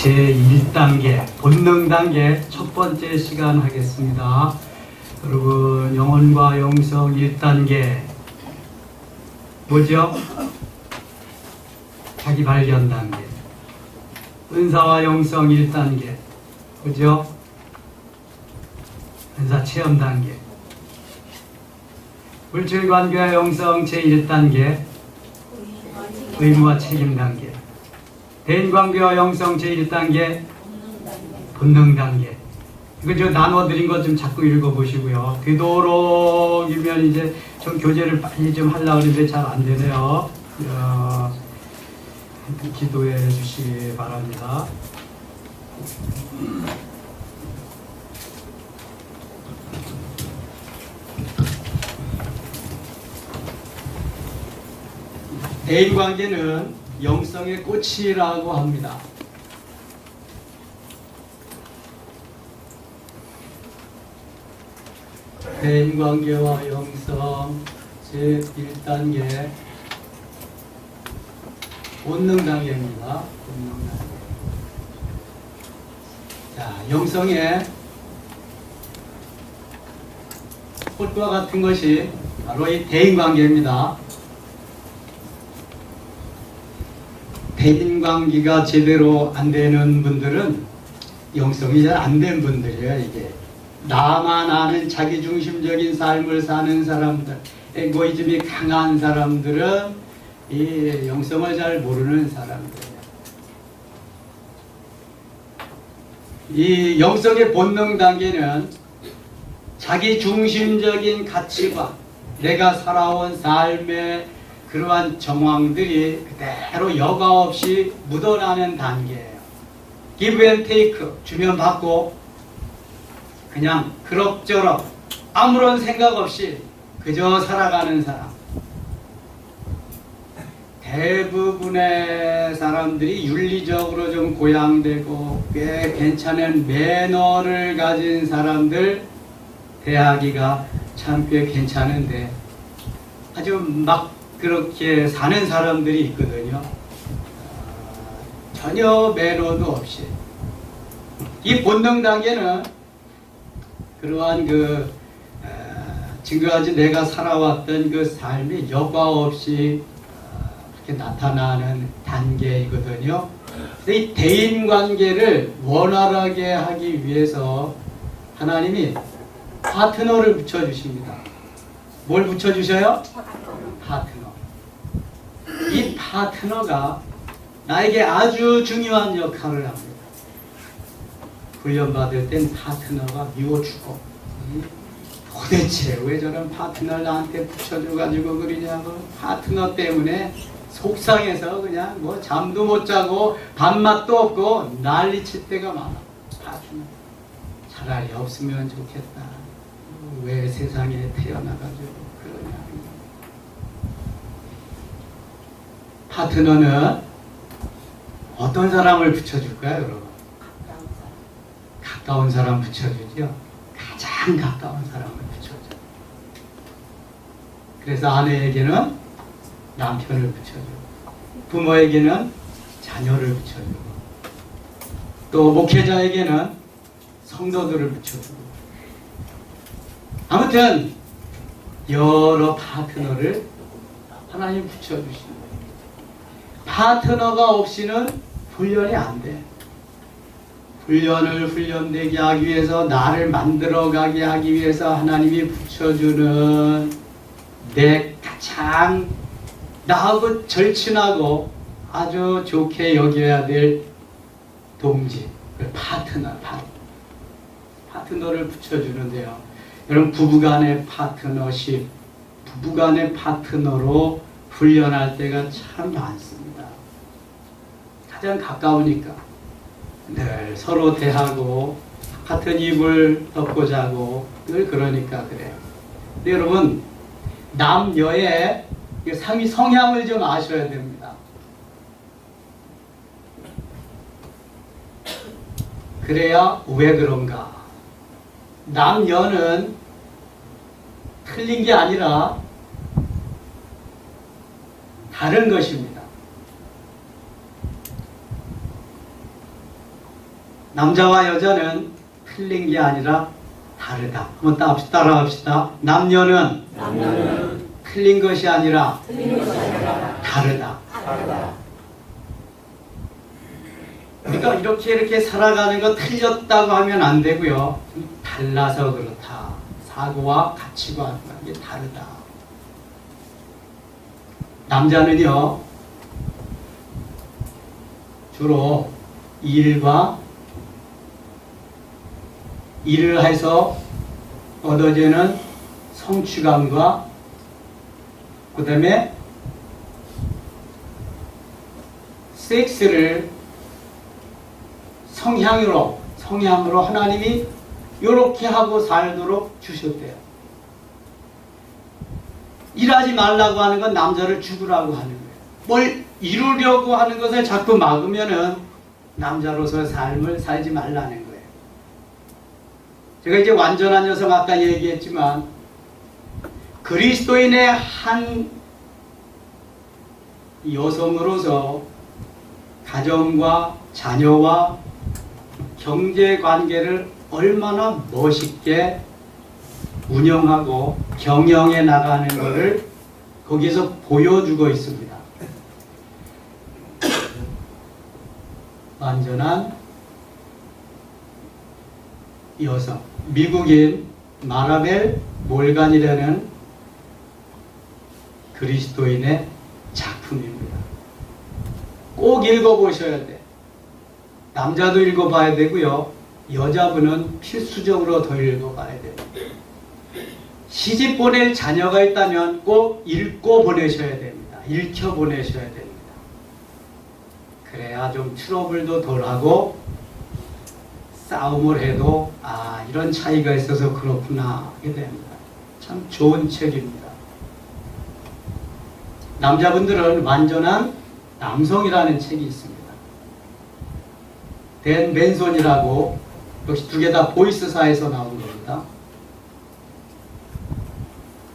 제1단계 본능 단계 첫 번째 시간 하겠습니다. 여러분, 영혼과 영성 1단계 뭐죠? 자기 발견 단계. 은사와 영성 1단계 뭐죠? 은사 체험 단계. 물질관계와 영성 제1단계 의무와 책임 단계. 대인관계와 영성 제1단계 본능 단계. 이거 저 나눠드린 것 좀 자꾸 읽어보시고요. 되도록이면 이제 좀 교재를 빨리 좀 하려고 하는데 잘 안 되네요. 기도해 주시기 바랍니다. 대인관계는 영성의 꽃이라고 합니다. 대인관계와 영성 제1단계 본능 단계입니다. 본능 단계. 자, 영성의 꽃과 같은 것이 바로 이 대인관계입니다. 대인관계가 제대로 안 되는 분들은 영성이 잘 안 된 분들이에요. 이게 나만 아는 자기중심적인 삶을 사는 사람들, 에고이즘이 강한 사람들은 이 영성을 잘 모르는 사람들이에요. 이 영성의 본능 단계는 자기중심적인 가치관, 내가 살아온 삶의 그러한 정황들이 그대로 여과 없이 묻어나는 단계예요. give and take, 주면 받고 그냥 그럭저럭 아무런 생각 없이 그저 살아가는 사람. 대부분의 사람들이 윤리적으로 좀 고양되고 꽤 괜찮은 매너를 가진 사람들 대하기가 참 꽤 괜찮은데 아주 막 그렇게 사는 사람들이 있거든요. 전혀 매너도 없이. 이 본능 단계는 그러한 지금까지 내가 살아왔던 그 삶이 여과 없이 그렇게 나타나는 단계이거든요. 이 대인 관계를 원활하게 하기 위해서 하나님이 파트너를 붙여주십니다. 뭘 붙여주셔요? 파트너. 이 파트너가 나에게 아주 중요한 역할을 합니다. 훈련받을 땐 파트너가 미워주고 도대체 왜 저런 파트너를 나한테 붙여줘가지고 그러냐고 파트너 때문에 속상해서 그냥 뭐 잠도 못 자고 밥맛도 없고 난리칠 때가 많아. 파트너 차라리 없으면 좋겠다. 왜 세상에 태어나가지고 그러냐. 파트너는 어떤 사람을 붙여줄까요, 여러분? 가까운 사람 붙여주죠. 가장 가까운 사람을 붙여줘. 그래서 아내에게는 남편을 붙여주고, 부모에게는 자녀를 붙여주고, 또 목회자에게는 성도들을 붙여주고. 아무튼 여러 파트너를 하나님 붙여주십니다. 파트너가 없이는 훈련이 안 돼. 훈련을 훈련되게 하기 위해서, 나를 만들어가게 하기 위해서 하나님이 붙여주는 내 가장 나하고 절친하고 아주 좋게 여겨야 될 동지, 파트너를 붙여주는데요. 여러분, 부부간의 파트너십, 부부간의 파트너로 훈련할 때가 참 많습니다. 가장 가까우니까 늘 서로 대하고 같은 이불 덮고 자고 늘 그러니까 그래요. 근데 여러분, 남녀의 상위 성향을 좀 아셔야 됩니다. 그래야 왜 그런가? 남녀는 틀린 게 아니라 다른 것입니다. 남자와 여자는 틀린 게 아니라 다르다. 한번 따라합시다. 남녀는 틀린 것이 아니라 다르다. 우리가 이렇게 살아가는 거 틀렸다고 하면 안 되고요. 달라서 그렇다. 사고와 가치관이 다르다. 남자는요, 주로 일을 해서 얻어지는 성취감과 그 다음에 섹스를 성향으로 하나님이 이렇게 하고 살도록 주셨대요. 일하지 말라고 하는 건 남자를 죽으라고 하는 거예요. 뭘 이루려고 하는 것을 자꾸 막으면은 남자로서의 삶을 살지 말라는 거예요. 제가 이제 완전한 여성 아까 얘기했지만 그리스도인의 한 여성으로서 가정과 자녀와 경제 관계를 얼마나 멋있게 운영하고 경영해 나가는 것을 거기서 보여주고 있습니다. 완전한 여성, 미국인 마라벨 몰간이라는 그리스도인의 작품입니다. 꼭 읽어보셔야 돼. 남자도 읽어봐야 되고요. 여자분은 필수적으로 더 읽어봐야 됩니다. 시집 보낼 자녀가 있다면 꼭 읽고 보내셔야 됩니다. 읽혀 보내셔야 됩니다. 그래야 좀 트러블도 덜하고 싸움을 해도 이런 차이가 있어서 그렇구나 하게 됩니다. 참 좋은 책입니다. 남자분들은 완전한 남성이라는 책이 있습니다. 댄 맨손이라고, 역시 두 개 다 보이스사에서 나온 겁니다.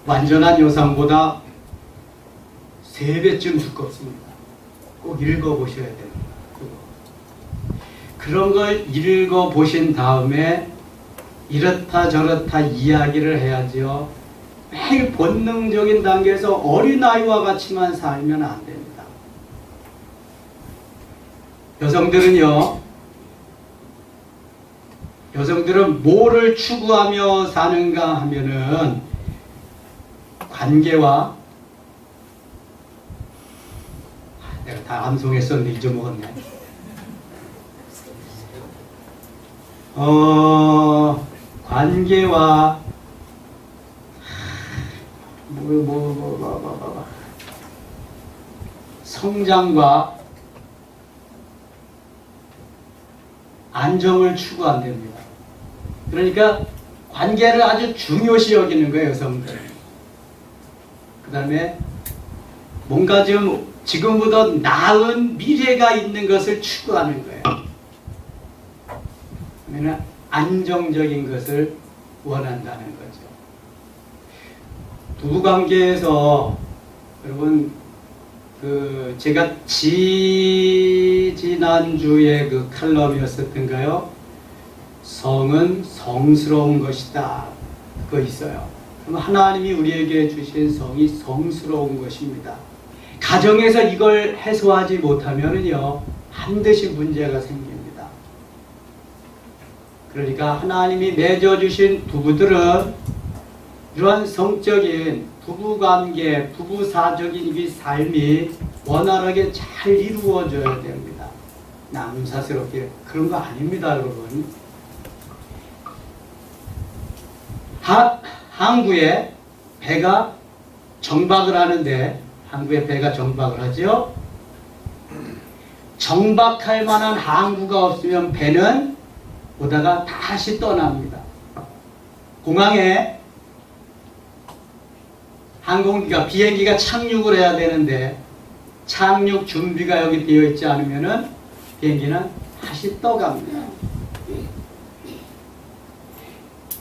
완전한 여성보다 3배쯤 두껍습니다. 꼭 읽어보셔야 됩니다. 그런 걸 읽어보신 다음에 이렇다 저렇다 이야기를 해야죠. 매일 본능적인 단계에서 어린아이와 같이만 살면 안 됩니다. 여성들은 뭐를 추구하며 사는가 하면은 관계와, 내가 다 암송했었는데 잊어먹었네. 관계와 성장과 안정을 추구한답니다. 그러니까 관계를 아주 중요시 여기는 거예요, 여성들. 그 다음에 뭔가 좀 지금보다 나은 미래가 있는 것을 추구하는 거예요. 그러면 안정적인 것을 원한다는 거죠. 부부관계에서 여러분 제가 지난주에 그 칼럼이었었던가요? 성은 성스러운 것이다. 그거 있어요. 그럼 하나님이 우리에게 주신 성이 성스러운 것입니다. 가정에서 이걸 해소하지 못하면은요, 반드시 문제가 생깁니다. 그러니까 하나님이 맺어주신 부부들은 이러한 성적인 부부관계, 부부사적인 이 삶이 원활하게 잘 이루어져야 됩니다. 남사스럽게 그런 거 아닙니다, 여러분. 항구에 배가 정박을 하는데, 항구에 배가 정박을 하죠. 정박할 만한 항구가 없으면 배는 오다가 다시 떠납니다. 공항에 항공기가, 비행기가 착륙을 해야 되는데 착륙 준비가 여기 되어 있지 않으면은 비행기는 다시 떠갑니다.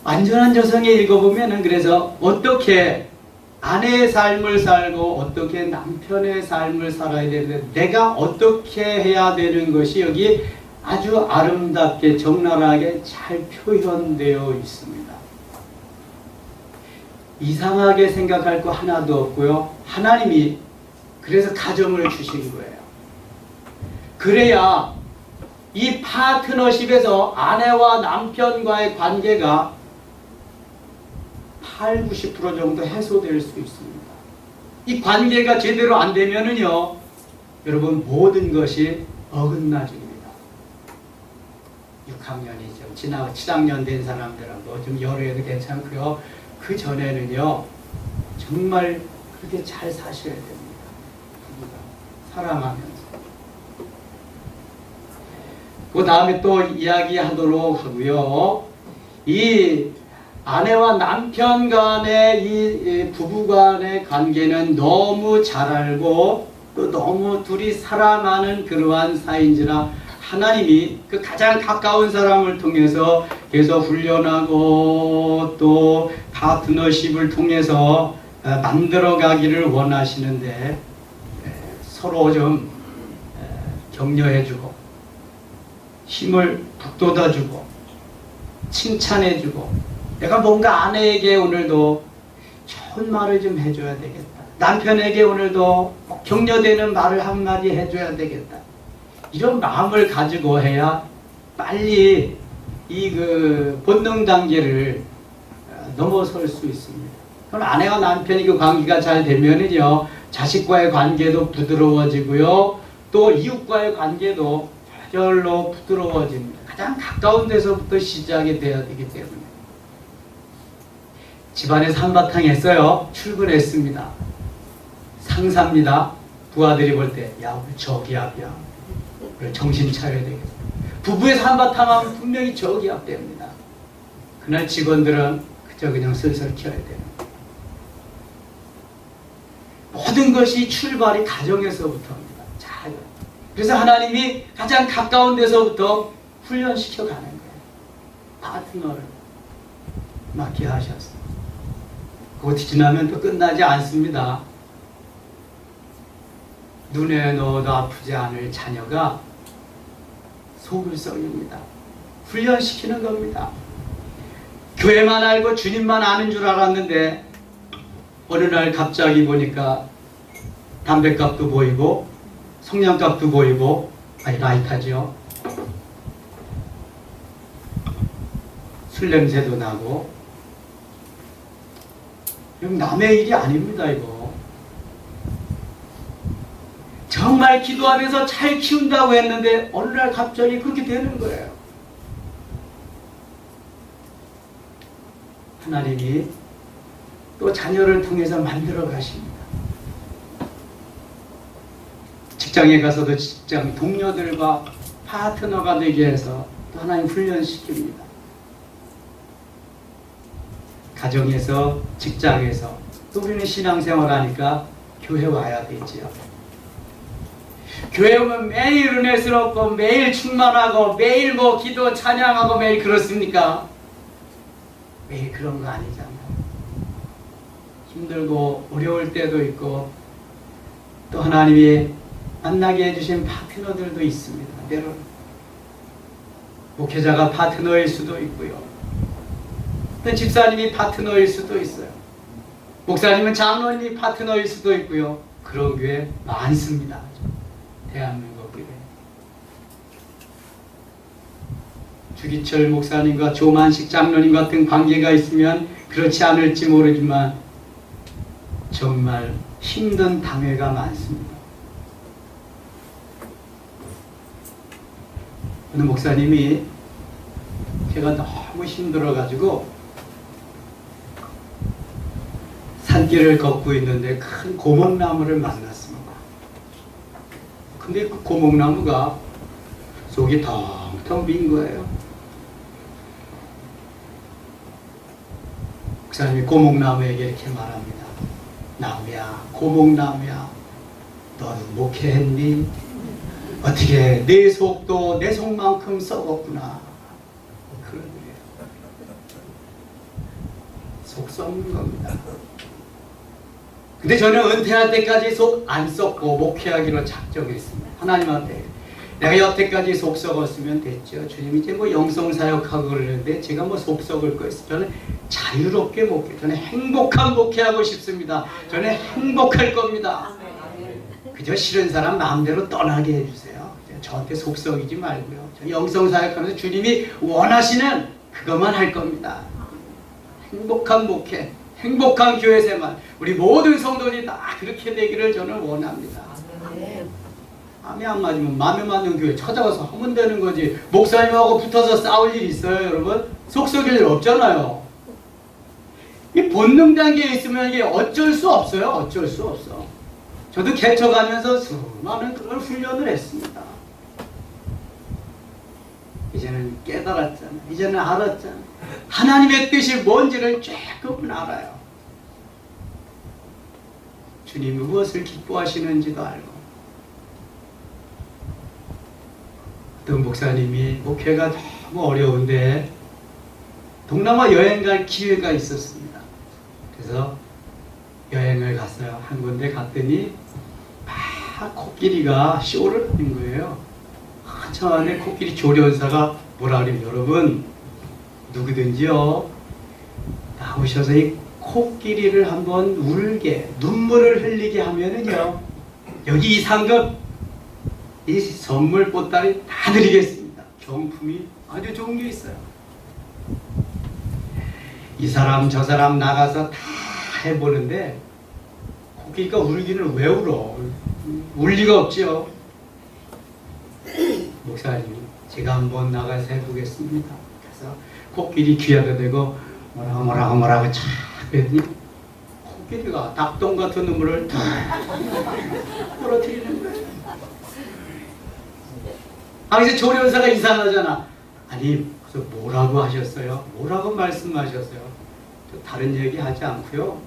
완전한 여성에 읽어보면은 그래서 어떻게 아내의 삶을 살고 어떻게 남편의 삶을 살아야 되는데 내가 어떻게 해야 되는 것이 여기 아주 아름답게 적나라하게 잘 표현되어 있습니다. 이상하게 생각할 거 하나도 없고요. 하나님이 그래서 가정을 주신 거예요. 그래야 이 파트너십에서 아내와 남편과의 관계가 8, 90% 정도 해소될 수 있습니다. 이 관계가 제대로 안 되면은요, 여러분 모든 것이 어긋나집니다. 6학년이 좀 지나고 7학년 된 사람들하고 좀 열애도 괜찮고요. 그 전에는요, 정말 그렇게 잘 사셔야 됩니다. 사랑하면서. 그 다음에 또 이야기하도록 하고요. 이 아내와 남편 간의 이 부부 간의 관계는 너무 잘 알고 또 너무 둘이 사랑하는 그러한 사이인지라 하나님이 그 가장 가까운 사람을 통해서 계속 훈련하고 또 파트너십을 통해서 만들어 가기를 원하시는데 서로 좀 격려해주고 힘을 북돋아주고 칭찬해주고 내가 뭔가 아내에게 오늘도 좋은 말을 좀 해줘야 되겠다. 남편에게 오늘도 격려되는 말을 한마디 해줘야 되겠다. 이런 마음을 가지고 해야 빨리 이 그 본능 단계를 넘어설 수 있습니다. 그럼 아내와 남편이 그 관계가 잘 되면은요, 자식과의 관계도 부드러워지고요, 또 이웃과의 관계도 저절로 부드러워집니다. 가장 가까운 데서부터 시작이 돼야 되기 때문에. 집안에서 한바탕 했어요. 출근했습니다. 상사입니다. 부하들이 볼 때, 야, 우리 저기압이야. 그래, 정신 차려야 되겠다. 부부에서 한바탕 하면 분명히 저기압 됩니다. 그날 직원들은 그저 그냥 슬슬 키워야 돼요. 모든 것이 출발이 가정에서부터입니다. 자, 그래서 하나님이 가장 가까운 데서부터 훈련시켜 가는 거예요. 파트너를 맡게 하셨어요. 그것이 지나면 또 끝나지 않습니다. 눈에 넣어도 아프지 않을 자녀가 소굴성입니다. 훈련시키는 겁니다. 교회만 알고 주님만 아는 줄 알았는데 어느 날 갑자기 보니까 담배값도 보이고 성냥값도 보이고, 아니 라이터죠. 술 냄새도 나고. 이건 남의 일이 아닙니다. 이거 정말 기도하면서 잘 키운다고 했는데 어느 날 갑자기 그렇게 되는 거예요. 하나님이 또 자녀를 통해서 만들어 가십니다. 직장에 가서도 직장 동료들과 파트너가 되게 해서 또 하나님 훈련시킵니다. 가정에서, 직장에서, 또 우리는 신앙생활 하니까 교회 와야 되지요. 교회 오면 매일 은혜스럽고 매일 충만하고 매일 뭐 기도 찬양하고 매일 그렇습니까? 매일 그런 거 아니잖아요. 힘들고 어려울 때도 있고 또 하나님이 만나게 해주신 파트너들도 있습니다. 때로는 목회자가 파트너일 수도 있고요. 또 집사님이 파트너일 수도 있어요. 목사님은 장로님이 파트너일 수도 있고요. 그런 교회 많습니다. 대한민국 교회. 주기철 목사님과 조만식 장로님 같은 관계가 있으면 그렇지 않을지 모르지만 정말 힘든 당회가 많습니다. 어느 목사님이 제가 너무 힘들어가지고 산길을 걷고 있는데 큰 고목나무를 만났습니다. 근데 그 고목나무가 속이 텅텅 빈 거예요. 목사님이 고목나무에게 이렇게 말합니다. 나무야, 고목나무야, 너는 목회했니? 어떻게 내 속도 내 속만큼 썩었구나. 그런 거예요. 속 썩는 겁니다. 근데 저는 은퇴할 때까지 속 안 썩고 목회하기로 작정했습니다. 하나님한테 내가 여태까지 속 썩었으면 됐죠. 주님 이제 뭐 영성사역하고 그러는데 제가 뭐 속 썩을 거 있어요. 저는 자유롭게 목회, 저는 행복한 목회하고 싶습니다. 저는 행복할 겁니다. 그저 싫은 사람 마음대로 떠나게 해주세요. 저한테 속 썩이지 말고요. 저 영성사역하면서 주님이 원하시는 그것만 할 겁니다. 행복한 목회, 행복한 교회 생활, 우리 모든 성도들이 다 그렇게 되기를 저는 원합니다. 마음에 안 맞으면 마음에 맞는 교회 찾아가서 하면 되는 거지. 목사님하고 붙어서 싸울 일 있어요, 여러분? 속 썩일 일 없잖아요. 이 본능 단계에 있으면 이게 어쩔 수 없어요. 어쩔 수 없어. 저도 개척하면서 수많은 그런 훈련을 했습니다. 이제는 깨달았잖아요. 이제는 알았잖아요. 하나님의 뜻이 뭔지를 조금은 알아요. 주님이 무엇을 기뻐하시는지도 알고. 어떤 목사님이 목회가 너무 어려운데 동남아 여행 갈 기회가 있었습니다. 그래서 여행을 갔어요. 한 군데 갔더니 막 코끼리가 쇼를 하는 거예요. 한참 안에 코끼리 조련사가 뭐라 그래요? 여러분 누구든지요 나오셔서 이 코끼리를 한번 울게 눈물을 흘리게 하면은요 여기 이 상금 이 선물 보따리 다 드리겠습니다. 경품이 아주 좋은 게 있어요. 이 사람 저 사람 나가서 다 해보는데 코끼리가 울기는 왜 울어? 울 리가 없죠. 목사님 제가 한번 나가서 해보겠습니다. 그래서 코끼리 귀에다 대고 뭐라고 촥 했더니 코끼리가 닭똥 같은 눈물을 다 떨어뜨리는 거예요. 이제 조련사가 이상하잖아. 아니 그래서 뭐라고 하셨어요? 뭐라고 말씀하셨어요? 다른 얘기 하지 않고요.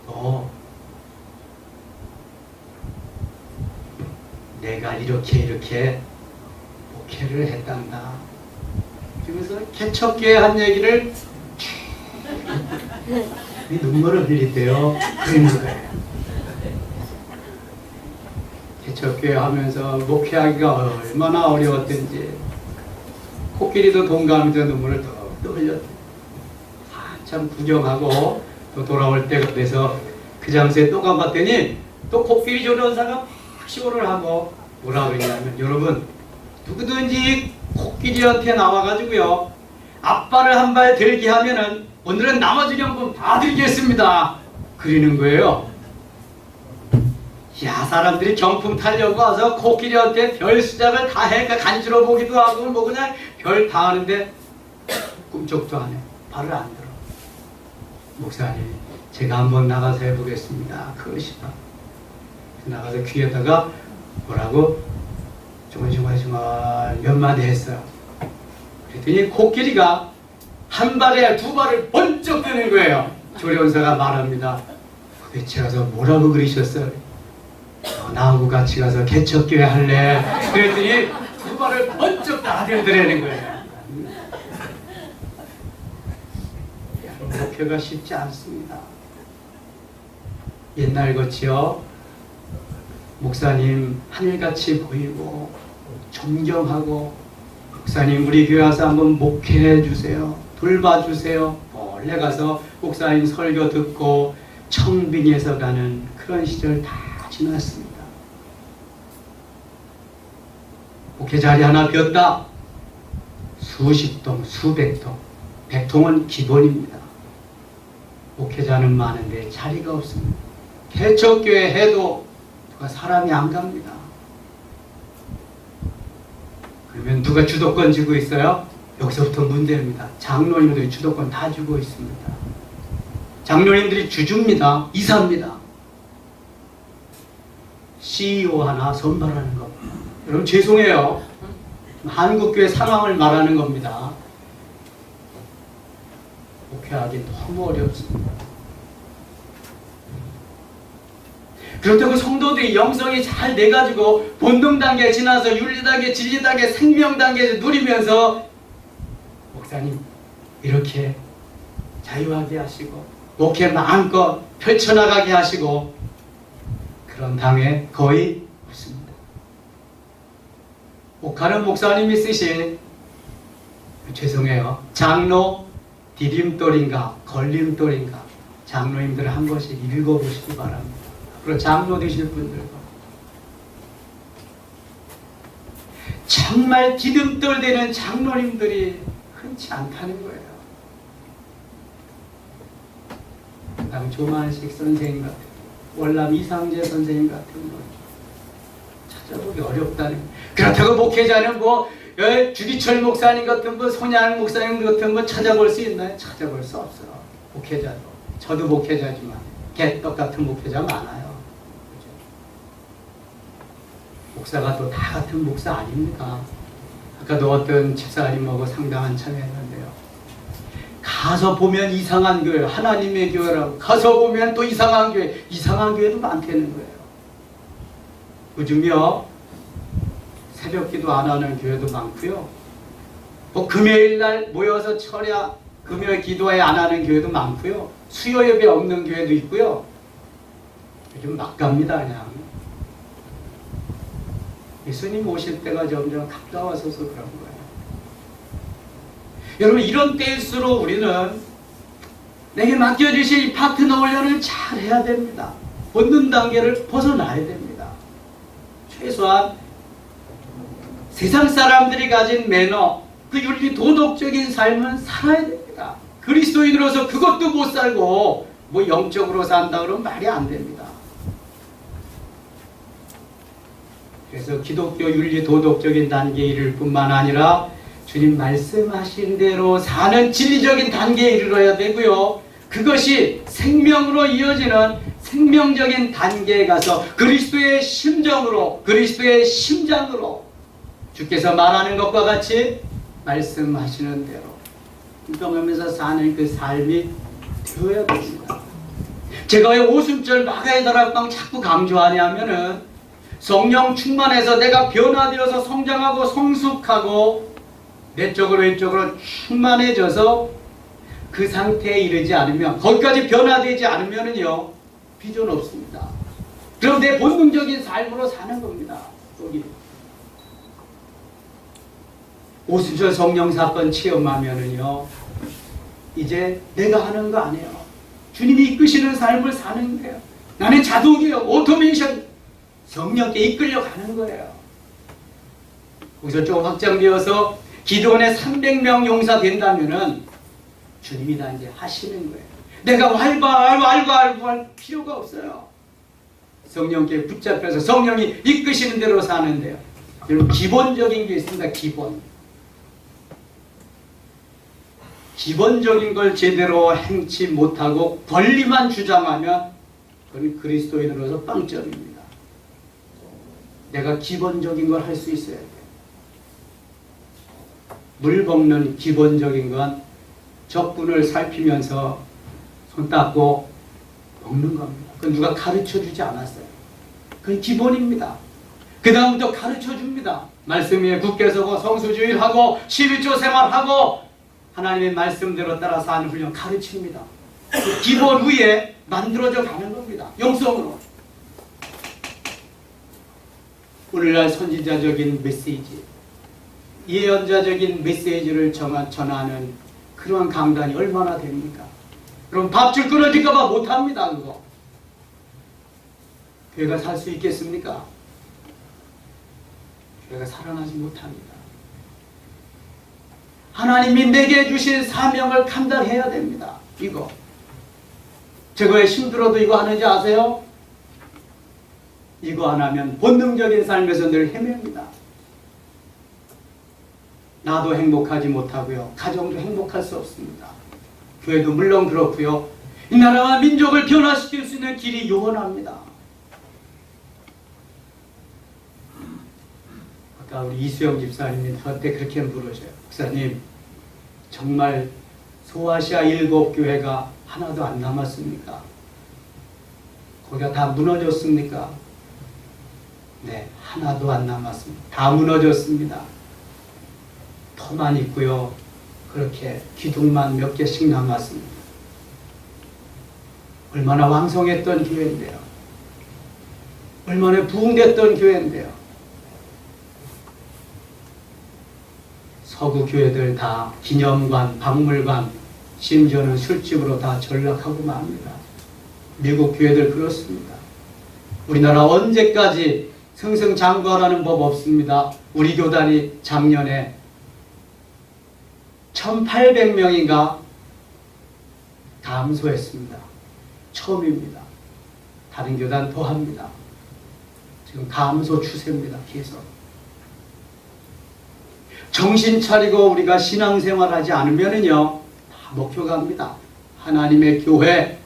너 내가 이렇게 목회를 했단다. 그러면서 개척교회 한 얘기를 눈물을 흘리대요. 그러는 거예요. 개척교회 하면서 목회하기가 얼마나 어려웠던지 코끼리도 동감해서 눈물을 또 흘렸대요. 한참 구경하고 또 돌아올 때가 돼서 그 장소에 또 가봤더니 또 코끼리 조련사가 막 쇼를 하고 뭐라 그러냐면 여러분 누구든지 코끼리한테 나와가지고요 앞발을 한 발 들게 하면은 오늘은 나머지 경품 다 드리겠습니다. 그러는 거예요. 야 사람들이 경품 타려고 와서 코끼리한테 별 수작을 다 해. 간지러 보기도 하고 뭐 그냥 별 다 하는데 꿈쩍도 안 해. 발을 안 들어. 목사님 제가 한번 나가서 해보겠습니다. 그러시다. 나가서 귀에다가 뭐라고 중얼중얼 몇 마디 했어요. 그랬더니 코끼리가 한 발에 두 발을 번쩍 드는 거예요. 조련사가 말합니다. 도대체 가서 뭐라고 그러셨어요? 나하고 같이 가서 개척교회 할래? 그랬더니 두 발을 번쩍 다 들더라는 거예요. 목표가 쉽지 않습니다. 옛날같이요 목사님 하늘같이 보이고 존경하고 목사님 우리 교회 와서 한번 목회해 주세요. 돌봐주세요. 원래 가서 목사님 설교 듣고 청빙해서 가는 그런 시절 다 지났습니다. 목회 자리 하나 비었다. 수십 동, 수백 동, 100동은 기본입니다. 목회자는 많은데 자리가 없습니다. 개척교회 해도 누가 사람이 안 갑니다. 그러면 누가 주도권 쥐고 있어요? 여기서부터 문제입니다. 장로님들이 주도권 다 쥐고 있습니다. 장로님들이 주주입니다. 이사입니다. CEO 하나 선발하는 겁니다. 여러분 죄송해요. 한국교회 상황을 말하는 겁니다. 목회하기 너무 어렵습니다. 그렇다고 성도들이 영성이 잘 돼가지고 본능 단계 지나서 윤리 단계, 진리 단계, 생명 단계에서 누리면서 목사님 이렇게 자유하게 하시고 목회 마음껏 펼쳐나가게 하시고 그런 당회 거의 없습니다. 옥하는 목사님이 쓰신, 죄송해요, 장로 디딤돌인가 걸림돌인가, 장로님들 한 번씩 읽어보시기 바랍니다. 그리고 장로 되실 분들과 정말 디딤돌 되는 장로님들이 흔치 않다는 거예요. 그다음 조만식 선생님 같은, 월남 이상재 선생님 같은 분 찾아보기 어렵다는. 그렇다고 목회자는 뭐 주기철 목사님 같은 분, 손양 목사님 같은 분 찾아볼 수 있나요? 찾아볼 수 없어요. 목회자도. 저도 목회자지만 개떡 같은 목회자 많아요. 그렇죠? 목사가 또 다 같은 목사 아닙니까? 아까도 어떤 집사님하고 상담 한참 했는데요. 가서 보면 이상한 교회, 하나님의 교회라고. 가서 보면 또 이상한 교회, 이상한 교회도 많다는 거예요. 요즘요, 새벽기도 안 하는 교회도 많고요. 뭐 금요일날 모여서 철야 금요일 기도회 안 하는 교회도 많고요. 수요 예배 없는 교회도 있고요. 요즘 막 갑니다, 그냥. 예수님 오실 때가 점점 가까워서서 그런 거예요. 여러분, 이런 때일수록 우리는 내게 맡겨주신 파트너 훈련을 잘 해야 됩니다. 본능 단계를 벗어나야 됩니다. 최소한 세상 사람들이 가진 매너, 그 윤리 도덕적인 삶은 살아야 됩니다. 그리스도인으로서 그것도 못 살고 뭐 영적으로 산다 그러면 말이 안 됩니다. 그래서 기독교 윤리 도덕적인 단계에 이를 뿐만 아니라 주님 말씀하신 대로 사는 진리적인 단계에 이르러야 되고요. 그것이 생명으로 이어지는 생명적인 단계에 가서 그리스도의 심정으로, 그리스도의 심장으로 주께서 말하는 것과 같이 말씀하시는 대로 경험하면서 사는 그 삶이 되어야 됩니다. 제가 왜 오순절 마가의 다락방 자꾸 강조하냐면은 성령 충만해서 내가 변화되어서 성장하고 성숙하고 내적으로 왼쪽으로 충만해져서 그 상태에 이르지 않으면, 거기까지 변화되지 않으면은요, 비전 없습니다. 그럼 내 본능적인 삶으로 사는 겁니다. 여기 오순절 성령 사건 체험하면은요, 이제 내가 하는 거 아니에요. 주님이 이끄시는 삶을 사는 거예요. 나는 자동이에요. 오토메이션. 성령께 이끌려 가는 거예요. 거기서 좀 확장되어서 기도원에 300명 용사 된다면은 주님이 다 이제 하시는 거예요. 내가 왈왈 할 필요가 없어요. 성령께 붙잡혀서 성령이 이끄시는 대로 사는데요. 여러분, 기본적인 게 있습니다. 기본적인 걸 제대로 행치 못하고 권리만 주장하면 그건 그리스도인으로서 빵점입니다. 내가 기본적인 걸 할 수 있어야 돼요. 물 먹는 기본적인 건 적분을 살피면서 손 닦고 먹는 겁니다. 그건 누가 가르쳐 주지 않았어요. 그건 기본입니다. 그 다음부터 가르쳐 줍니다. 말씀 위에 굳게 서고 성수주의하고 11조 생활하고 하나님의 말씀대로 따라 사는 훈련 가르칩니다. 그 기본 위에 만들어져 가는 겁니다. 영성으로. 오늘날 선지자적인 메시지, 예언자적인 메시지를 전하는 그러한 강단이 얼마나 됩니까? 그럼 밥줄 끊어질까봐 못합니다. 그거 교회가 살 수 있겠습니까? 교회가 살아나지 못합니다. 하나님이 내게 주신 사명을 감당해야 됩니다. 이거 저거에 힘들어도 이거 하는지 아세요? 이거 안 하면 본능적인 삶에서 늘 헤맵니다. 나도 행복하지 못하고요. 가정도 행복할 수 없습니다. 교회도 물론 그렇고요. 이 나라와 민족을 변화시킬 수 있는 길이 요원합니다. 아까 우리 이수영 집사님이 저한테 그렇게 물으셔요. 목사님, 정말 소아시아 7교회가 하나도 안 남았습니까? 거기가 다 무너졌습니까? 네, 하나도 안 남았습니다. 다 무너졌습니다. 터만 있고요. 그렇게 기둥만 몇 개씩 남았습니다. 얼마나 왕성했던 교회인데요. 얼마나 부흥됐던 교회인데요. 서구 교회들 다 기념관, 박물관, 심지어는 술집으로 다 전락하고 맙니다. 미국 교회들 그렇습니다. 우리나라 언제까지 승승장구하라는 법 없습니다. 우리 교단이 작년에 1800명인가 감소했습니다. 처음입니다. 다른 교단 더 합니다. 지금 감소 추세입니다. 계속. 정신 차리고 우리가 신앙생활하지 않으면요 다 먹혀갑니다. 하나님의 교회,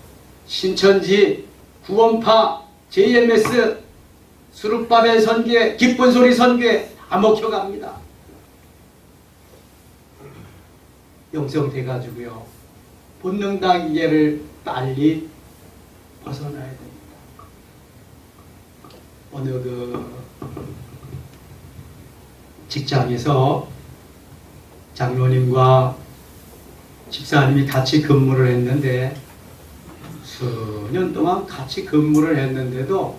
신천지, 구원파, JMS, 수룹바벨 선교회, 기쁜 소리 선교회 다 먹혀갑니다. 영성돼가지고요 본능당기를 빨리 벗어나야 됩니다. 어느 직장에서 장로님과 집사님이 같이 근무를 했는데 수년 동안 같이 근무를 했는데도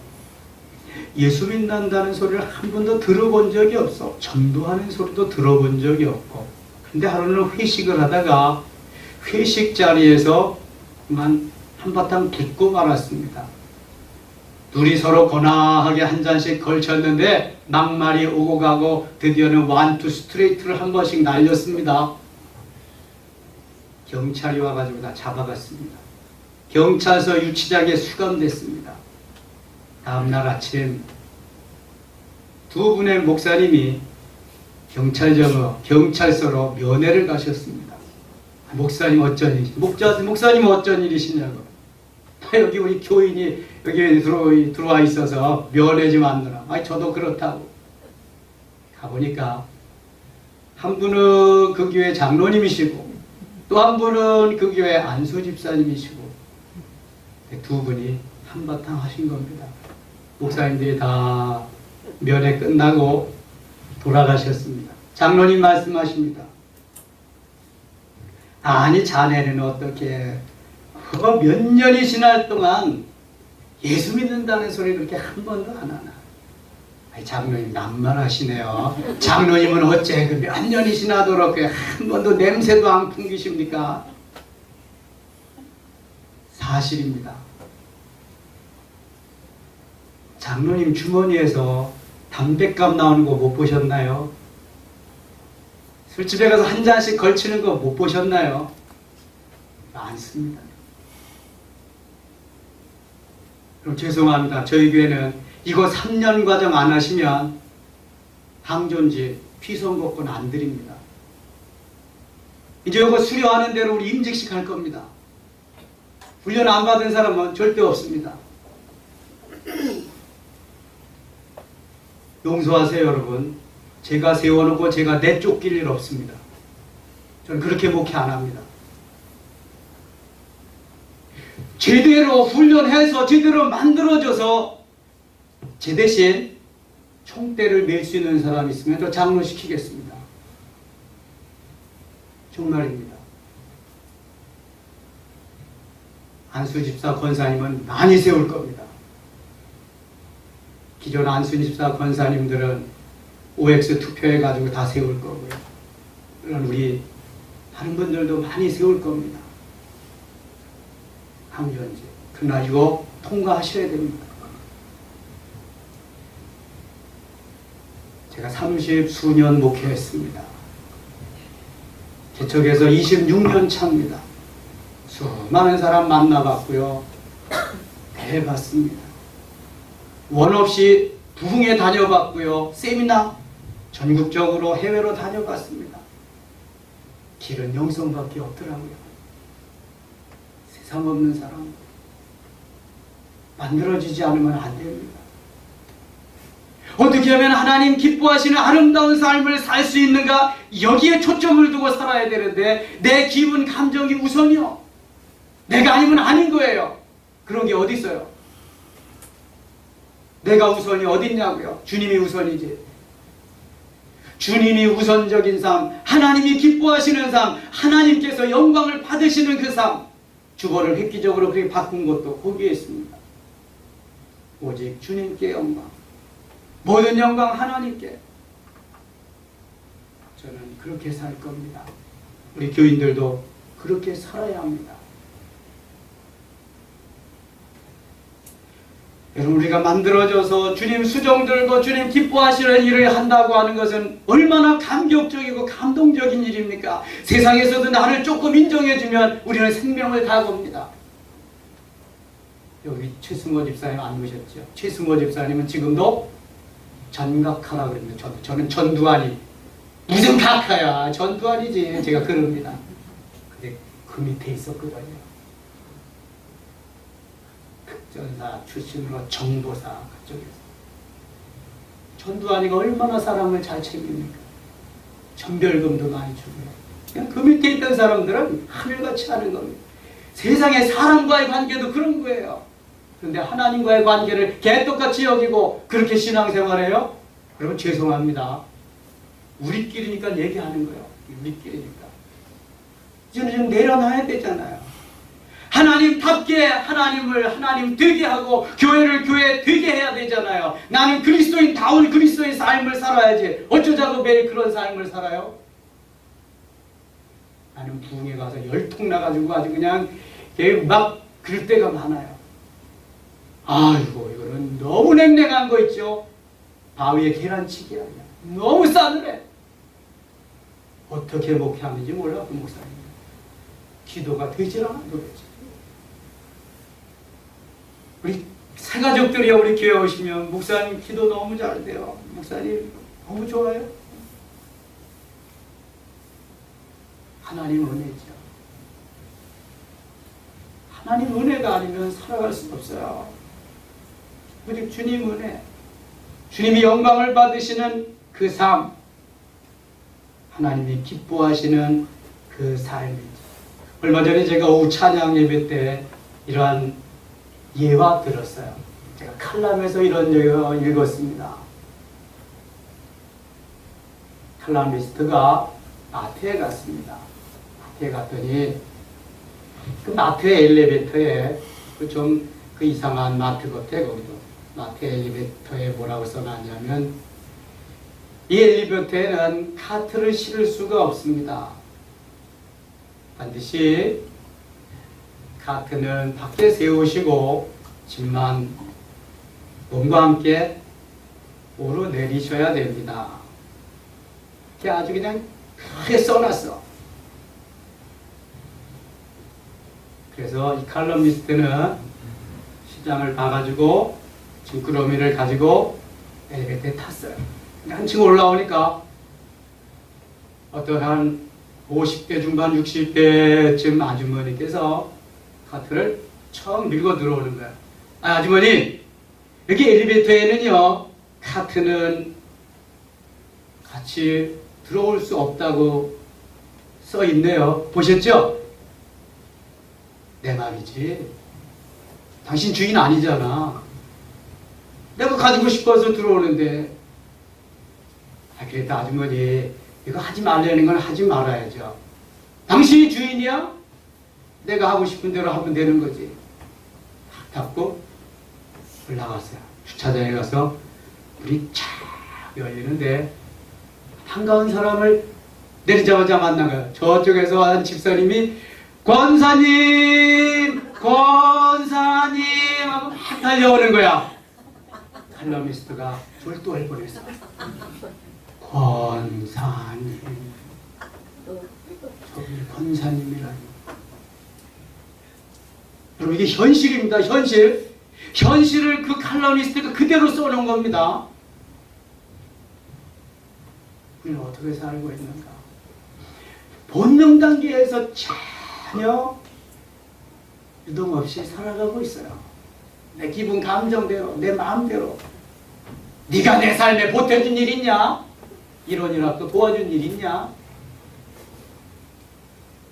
예수 믿는다는 소리를 한 번도 들어본 적이 없어. 전도하는 소리도 들어본 적이 없고, 근데 하루는 회식을 하다가 회식 자리에서 그만 한바탕 붙고 말았습니다. 둘이 서로 고나하게 한 잔씩 걸쳤는데 낱말이 오고 가고 드디어는 원투 스트레이트를 한 번씩 날렸습니다. 경찰이 와가지고 다 잡아갔습니다. 경찰서 유치장에 수감됐습니다. 다음날 아침 두 분의 목사님이 경찰서로 면회를 가셨습니다. 목사님 어쩐 일이시? 목사님 어쩐 일이시냐고. 여기 우리 교인이 여기 들어와 있어서 면회 좀 하느라. 아니 저도 그렇다고. 가보니까 한 분은 그 교회 장로님이시고 또 한 분은 그 교회 안수 집사님이시고 두 분이 한바탕 하신 겁니다. 목사님들이 다 면회 끝나고 돌아가셨습니다. 장로님 말씀하십니다. 아니 자네는 어떻게 그거 몇 년이 지날 동안 예수 믿는다는 소리 그렇게 한 번도 안 하나. 아니, 장로님 낭만하시네요. 장로님은 어째 그 몇 년이 지나도록 한 번도 냄새도 안 풍기십니까? 사실입니다. 장로님 주머니에서 담뱃값 나오는 거 못 보셨나요? 술집에 가서 한 잔씩 걸치는 거 못 보셨나요? 많습니다. 그럼 죄송합니다. 저희 교회는 이거 3년 과정 안 하시면 항존지 피선거권 안 드립니다. 이제 이거 수료하는 대로 우리 임직식 할 겁니다. 훈련 안 받은 사람은 절대 없습니다. 용서하세요 여러분. 제가 세워놓고 제가 내쫓길 일 없습니다. 저는 그렇게 목회 안 합니다. 제대로 훈련해서 제대로 만들어져서 제 대신 총대를 맬 수 있는 사람이 있으면 또 장로시키겠습니다. 정말입니다. 안수집사 권사님은 많이 세울 겁니다. 기존 안수집사 권사님들은 OX 투표해가지고 다 세울 거고요. 물론 우리 다른 분들도 많이 세울 겁니다. 항전제. 그러나 이거 통과하셔야 됩니다. 제가 30수년 목회했습니다. 개척에서 26년 차입니다. 수많은 사람 만나봤고요. 배워봤습니다. 원 없이 부흥회 다녀봤고요. 세미나 전국적으로 해외로 다녀봤습니다. 길은 영성밖에 없더라고요. 세상 없는 사람 만들어지지 않으면 안 됩니다. 어떻게 하면 하나님 기뻐하시는 아름다운 삶을 살 수 있는가? 여기에 초점을 두고 살아야 되는데 내 기분 감정이 우선이요. 내가 아니면 아닌 거예요. 그런 게 어디 있어요? 내가 우선이 어디 있냐고요? 주님이 우선이지. 주님이 우선적인 삶, 하나님이 기뻐하시는 삶, 하나님께서 영광을 받으시는 그 삶, 주거를 획기적으로 그렇게 바꾼 것도 거기에 있습니다. 오직 주님께 영광, 모든 영광 하나님께. 저는 그렇게 살 겁니다. 우리 교인들도 그렇게 살아야 합니다. 여러분, 우리가 만들어져서 주님 수종 들고 주님 기뻐하시는 일을 한다고 하는 것은 얼마나 감격적이고 감동적인 일입니까? 세상에서도 나를 조금 인정해주면 우리는 생명을 다 겁니다. 여기 최승호 집사님 안 보셨죠? 최승호 집사님은 지금도 전각하라 그럽니다. 저는 전두환이. 무슨 각하야, 전두환이지. 제가 그럽니다. 근데 그 밑에 있었거든요. 극전사 출신으로 정보사 그쪽에서. 전두환이가 얼마나 사람을 잘 챙깁니까? 전별금도 많이 주고요. 그냥 그 밑에 있던 사람들은 하늘같이 하는 겁니다. 세상에 사람과의 관계도 그런 거예요. 그런데 하나님과의 관계를 개떡같이 여기고 그렇게 신앙생활해요? 여러분, 죄송합니다. 우리끼리니까 얘기하는 거예요. 우리끼리니까. 이제는 좀 내려놔야 되잖아요. 하나님답게 하나님을 하나님 되게 하고 교회를 교회 되게 해야 되잖아요. 나는 그리스도인다운 그리스도인 삶을 살아야지. 어쩌자고 매일 그런 삶을 살아요? 나는 부흥에 가서 열통 나가지고 아주 그냥 막 그럴 때가 많아요. 아이고, 이거는 너무 냉랭한 거 있죠? 바위에 계란치기 아니야. 너무 싸늘해. 어떻게 목회하는지 몰라, 그 목사님. 기도가 되질 않아, 도대체. 우리 새가족들이요, 우리 교회 오시면 목사님 기도 너무 잘 돼요. 목사님 너무 좋아요. 하나님 은혜죠. 하나님 은혜가 아니면 살아갈 수 없어요. 오직 주님 은혜, 주님이 영광을 받으시는 그 삶, 하나님이 기뻐하시는 그 삶이죠. 얼마 전에 제가 오후 찬양 예배 때 이러한 예화 들었어요. 제가 칼럼에서 이런 예화 읽었습니다. 칼럼니스트가 마트에 갔습니다. 마트에 갔더니 그 마트 엘리베이터에 그 이상한 마트 같아. 거기도 마트 엘리베이터에 뭐라고 써놨냐면, 이 엘리베이터에는 카트를 실을 수가 없습니다. 반드시 카트는 밖에 세우시고 짐만 몸과 함께 오르내리셔야 됩니다. 이렇게 아주 그냥 크게 써놨어. 그래서 이 칼럼니스트는 시장을 봐가지고 짐꾸러미를 가지고 엘리베이터에 탔어요. 한층 올라오니까 어떤 한 50대 중반 60대쯤 아주머니께서 카트를 처음 밀고 들어오는 거야. 아주머니, 여기 엘리베이터에는요, 카트는 같이 들어올 수 없다고 써 있네요. 보셨죠? 내 말이지. 당신 주인 아니잖아. 내가 가지고 싶어서 들어오는데. 그래도 아주머니, 이거 하지 말라는 건 하지 말아야죠. 당신이 주인이야? 내가 하고 싶은 대로 하면 되는 거지. 탁 닫고 올라갔어요. 주차장에 가서 문이 쫙 열리는데 한가운 사람을 내리자마자 만난 거예요. 저쪽에서 한 집사님이 권사님! 권사님! 하고 막 달려오는 거야. 칼럼니스트가 졸도할 뻔했어. 권사님. 저기 권사님이라니. 여러분, 이게 현실입니다. 현실. 현실을 그 칼럼니스트가 그대로 써놓은 겁니다. 우리는 어떻게 살고 있는가? 본능 단계에서 전혀 유동 없이 살아가고 있어요. 내 기분 감정대로, 내 마음대로. 네가 내 삶에 보태준 일 있냐? 이론이라도 도와준 일 있냐?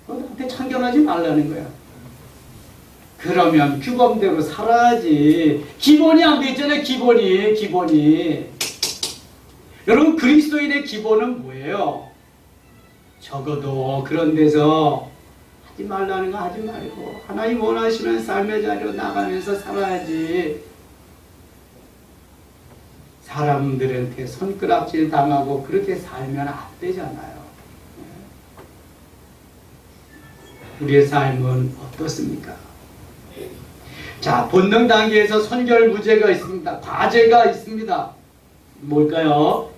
너한테 참견하지 말라는 거야. 그러면 규범대로 살아야지. 기본이 안 돼 있잖아요. 기본이. 여러분, 그리스도인의 기본은 뭐예요? 적어도 그런 데서 하지 말라는 거 하지 말고 하나님 원하시는 삶의 자리로 나가면서 살아야지. 사람들한테 손가락질 당하고 그렇게 살면 안 되잖아요. 우리의 삶은 어떻습니까? 자, 본능 단계에서 선결무죄가 있습니다. 과제가 있습니다. 뭘까요?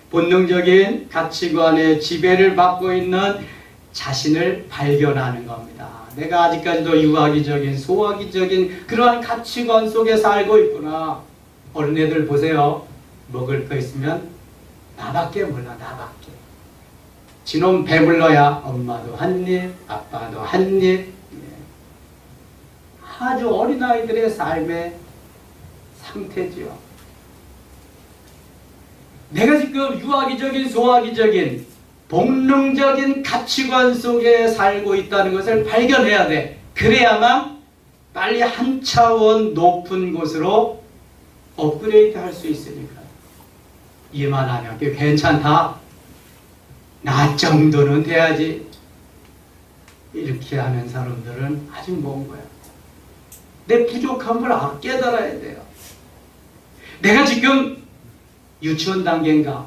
본능적인 가치관의 지배를 받고 있는 자신을 발견하는 겁니다. 내가 아직까지도 유아기적인, 소아기적인 그러한 가치관 속에 살고 있구나. 어린애들 보세요. 먹을 거 있으면 나밖에 몰라, 나밖에. 지놈 배불러야 엄마도 한 입, 아빠도 한 입. 아주 어린아이들의 삶의 상태지요. 내가 지금 유아기적인, 소아기적인, 본능적인 가치관 속에 살고 있다는 것을 발견해야 돼. 그래야만 빨리 한 차원 높은 곳으로 업그레이드 할 수 있으니까. 이해만 하면 괜찮다. 나 정도는 돼야지. 이렇게 하는 사람들은 아직 먼 거야. 내 부족함을 깨달아야 돼요. 내가 지금 유치원 단계인가,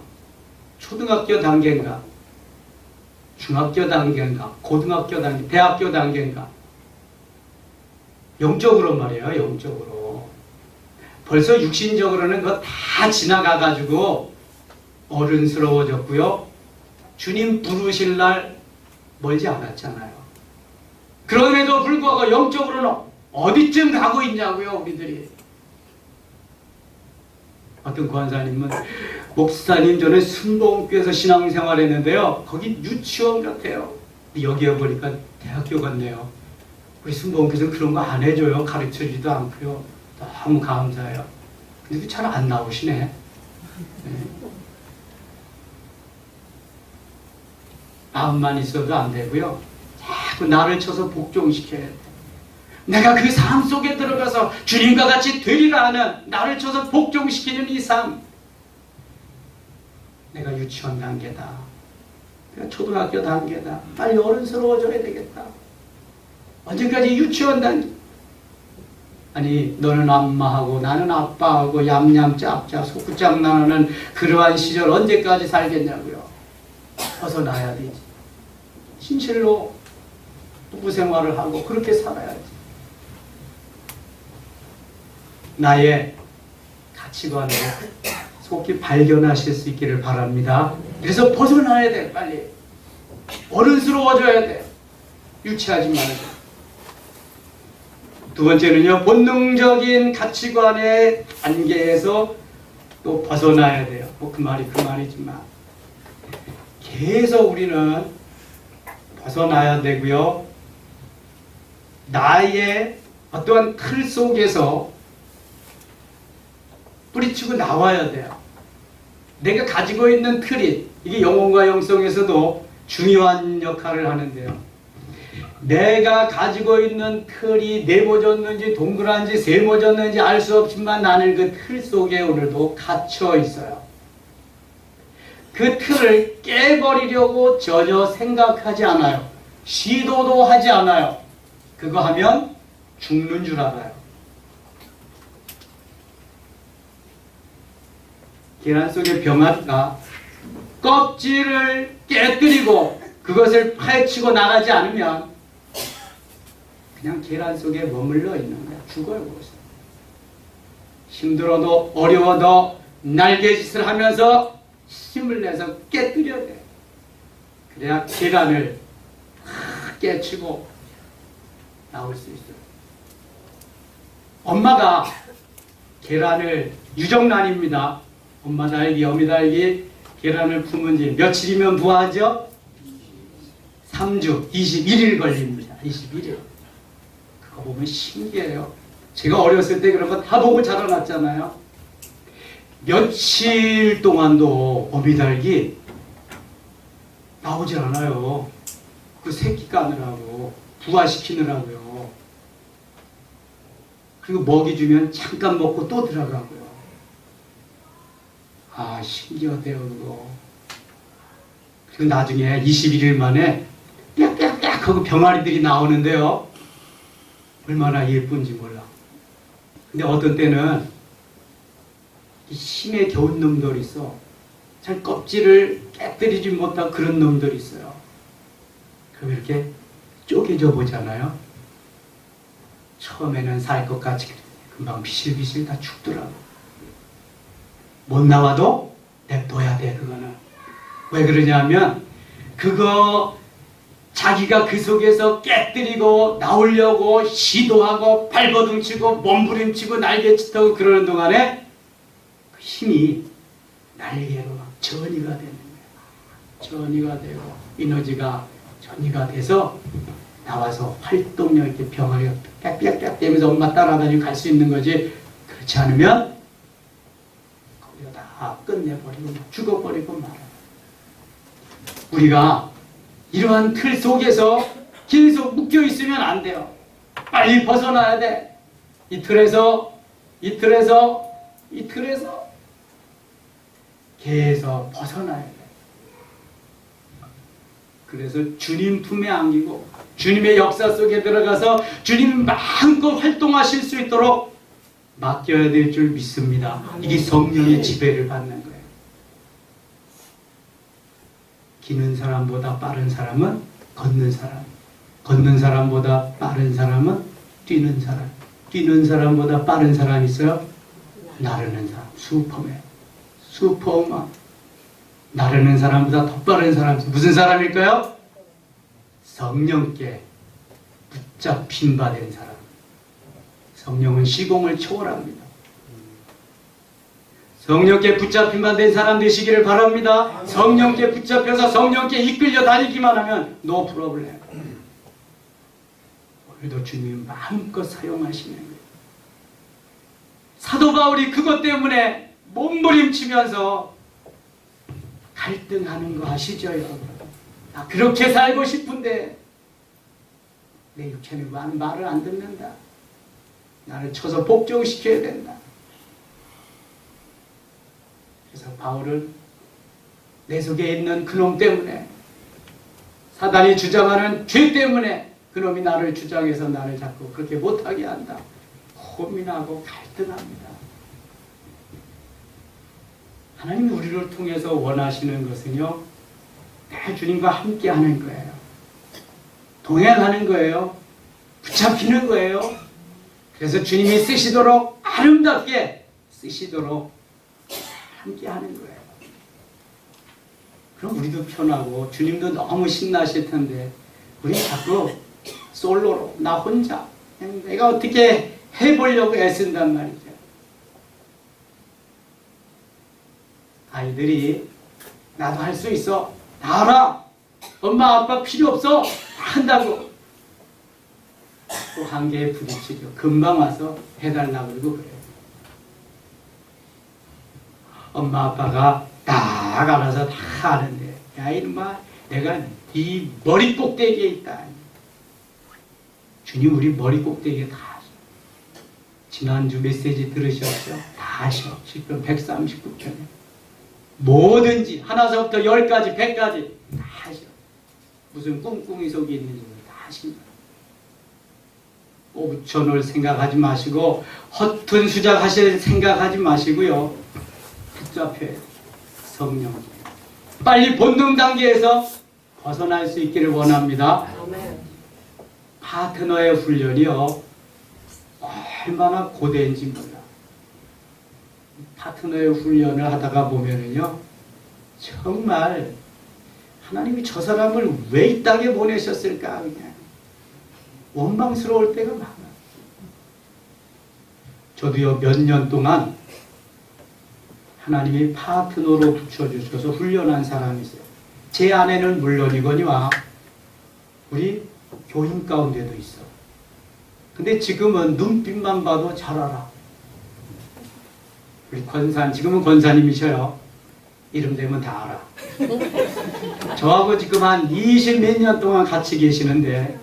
초등학교 단계인가, 중학교 단계인가, 고등학교 단계, 대학교 단계인가. 영적으로 말이에요. 영적으로. 벌써 육신적으로는 그거 다 지나가가지고 어른스러워졌고요. 주님 부르실 날 멀지 않았잖아요. 그럼에도 불구하고 영적으로는 어디쯤 가고 있냐고요, 우리들이. 어떤 권사님은, 목사님 저는 순복음교회에서 신앙생활 했는데요. 거기 유치원 같아요. 여기 와보니까 대학교 같네요. 우리 순복음교회에서 그런 거 안 해줘요. 가르쳐주지도 않고요. 너무 감사해요. 근데 잘 안 나오시네. 네. 마음만 있어도 안 되고요. 자꾸 나를 쳐서 복종시켜야 돼. 내가 그 삶 속에 들어가서 주님과 같이 되리라 하는, 나를 쳐서 복종시키는 이 삶. 내가 유치원 단계다. 내가 초등학교 단계다. 빨리 어른스러워져야 되겠다. 언제까지 유치원 단계? 아니, 너는 엄마하고 나는 아빠하고 얌얌 짭짭 속구장난하는 그러한 시절 언제까지 살겠냐고요. 벗어나야 되지. 진실로 부부 생활을 하고 그렇게 살아야지. 나의 가치관을 속히 발견하실 수 있기를 바랍니다. 그래서 벗어나야 돼. 빨리 어른스러워져야 돼. 유치하지 말고. 두 번째는요, 본능적인 가치관의 단계에서 또 벗어나야 돼요. 뭐 그 말이지만 계속 우리는 벗어나야 되고요. 나의 어떠한 틀 속에서 뿌리치고 나와야 돼요. 내가 가지고 있는 틀이, 이게 영혼과 영성에서도 중요한 역할을 하는데요. 내가 가지고 있는 틀이 네모졌는지 동그란지 세모졌는지 알 수 없지만 나는 그 틀 속에 오늘도 갇혀 있어요. 그 틀을 깨버리려고 전혀 생각하지 않아요. 시도도 하지 않아요. 그거 하면 죽는 줄 알아요. 계란 속의 병아리가 껍질을 깨뜨리고 그것을 파헤치고 나가지 않으면 그냥 계란 속에 머물러 있는 거야. 죽어요. 거기서. 힘들어도 어려워도 날개짓을 하면서 힘을 내서 깨뜨려야 돼. 그래야 계란을 깨치고 나올 수 있어요. 엄마가 계란을, 유정란입니다. 엄마 달기, 어미 달기, 계란을 품은 지 며칠이면 부화하죠? 3주, 21일 걸립니다. 21일. 그거 보면 신기해요. 제가 어렸을 때 그런 거 다 보고 자라났잖아요. 며칠 동안도 어미 달기 나오질 않아요. 그 새끼 까느라고, 부화시키느라고요. 그리고 먹이 주면 잠깐 먹고 또 들어가고요. 아, 신기하대요, 그거. 그리고 나중에 21일 만에 빽빽빽 하고 병아리들이 나오는데요. 얼마나 예쁜지 몰라. 근데 어떤 때는 힘에 겨운 놈들이 있어. 잘 껍질을 깨뜨리지 못한 그런 놈들이 있어요. 그럼 이렇게 쪼개져 보잖아요. 처음에는 살 것 같이 금방 비실비실 다 죽더라고. 못 나와도 냅둬야 돼, 그거는. 왜 그러냐면 그거 자기가 그 속에서 깨뜨리고 나오려고 시도하고 발버둥치고 몸부림치고 날개짓하고 그러는 동안에 그 힘이 날개로 막 전이가 되는 거예요. 전이가 되고 에너지가 전이가 돼서 나와서 활동력 있게 병아리가 빽빽빽 되면서 엄마 따라다니고 갈 수 있는 거지. 그렇지 않으면 거기가 다 끝내버리고 죽어버리고 말아요. 우리가 이러한 틀 속에서 계속 묶여 있으면 안 돼요. 빨리 벗어나야 돼. 이 틀에서 계속 벗어나야 돼. 그래서 주님 품에 안기고 주님의 역사 속에 들어가서 주님 마음껏 활동하실 수 있도록 맡겨야 될 줄 믿습니다. 이게 성령의 지배를 받는 거예요. 기는 사람보다 빠른 사람은 걷는 사람, 걷는 사람보다 빠른 사람은 뛰는 사람, 뛰는 사람보다 빠른 사람이 있어요. 나르는 사람, 슈퍼맨. 나르는 사람보다 더 빠른 사람, 무슨 사람일까요? 성령께 붙잡힌 바 된 사람. 성령은 시공을 초월합니다. 성령께 붙잡힌 바 된 사람 되시기를 바랍니다. 성령께 붙잡혀서 성령께 이끌려 다니기만 하면 노 프로블렘. 오늘도 주님 마음껏 사용하시는 거예요. 사도 바울이 그것 때문에 몸부림치면서 갈등하는 거 아시죠, 여러분? 나 그렇게 살고 싶은데 내 육체는 말을 안 듣는다. 나를 쳐서 복종시켜야 된다. 그래서 바울은 내 속에 있는 그놈 때문에, 사단이 주장하는 죄 때문에 그놈이 나를 주장해서 나를 자꾸 그렇게 못하게 한다. 고민하고 갈등합니다. 하나님이 우리를 통해서 원하시는 것은요, 늘 주님과 함께 하는 거예요. 동행하는 거예요. 붙잡히는 거예요. 그래서 주님이 쓰시도록, 아름답게 쓰시도록 함께 하는 거예요. 그럼 우리도 편하고 주님도 너무 신나실 텐데 우리 자꾸 솔로로, 나 혼자 내가 어떻게 해보려고 애쓴단 말이죠. 아이들이 나도 할 수 있어, 다 알아, 엄마 아빠 필요 없어, 다 한다고 또 한계에 부딪히죠. 금방 와서 해달라고 그러고 그래요. 엄마 아빠가 다 알아서 다 아는데, 야 이놈아 내가 네 머리 꼭대기에 있다. 주님 우리 머리 꼭대기에 다 아셔. 지난주 메시지 들으셨죠? 다 아셔. 지금 139편에 뭐든지 하나서부터 10까지 100까지 다 아셔. 무슨 꿍꿍이 속에 있는지 다 아십니다. 오천을 생각하지 마시고 허튼 수작 하실 생각하지 마시고요. 붙잡혀야 돼요. 성령. 빨리 본능 단계에서 벗어날 수 있기를 원합니다. 파트너의 훈련이요, 얼마나 고대인지 몰라. 파트너의 훈련을 하다가 보면은요, 정말 하나님이 저 사람을 왜 이 땅에 보내셨을까 그냥 원망스러울 때가 많아. 저도요 몇 년 동안 하나님이 파트너로 붙여주셔서 훈련한 사람이 있어요. 제 아내는 물론이거니와 우리 교인 가운데도 있어. 근데 지금은 눈빛만 봐도 잘 알아. 우리 권사, 지금은 권사님이셔요. 이름 되면 다 알아. 저하고 지금 한 20 몇 년 동안 같이 계시는데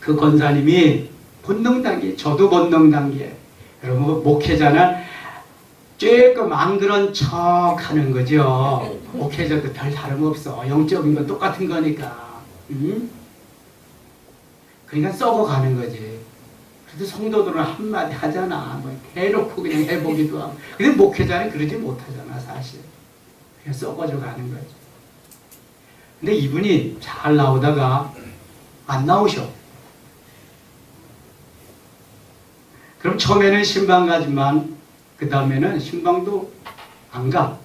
그 권사님이 본능 단계, 저도 본능 단계. 여러분 목회자는 조금 안 그런 척 하는 거죠. 목회자도 별 다름없어. 영적인 건 똑같은 거니까. 그러니까 썩어가는 거지. 그래도 성도들은 한마디 하잖아. 뭐 대놓고 그냥 해보기도 하고. 근데 목회자는 그러지 못하잖아, 사실. 그냥 썩어져 가는 거지. 근데 이분이 잘 나오다가 안 나오셔. 그럼 처음에는 신방 가지만 그 다음에는 신방도 안 가.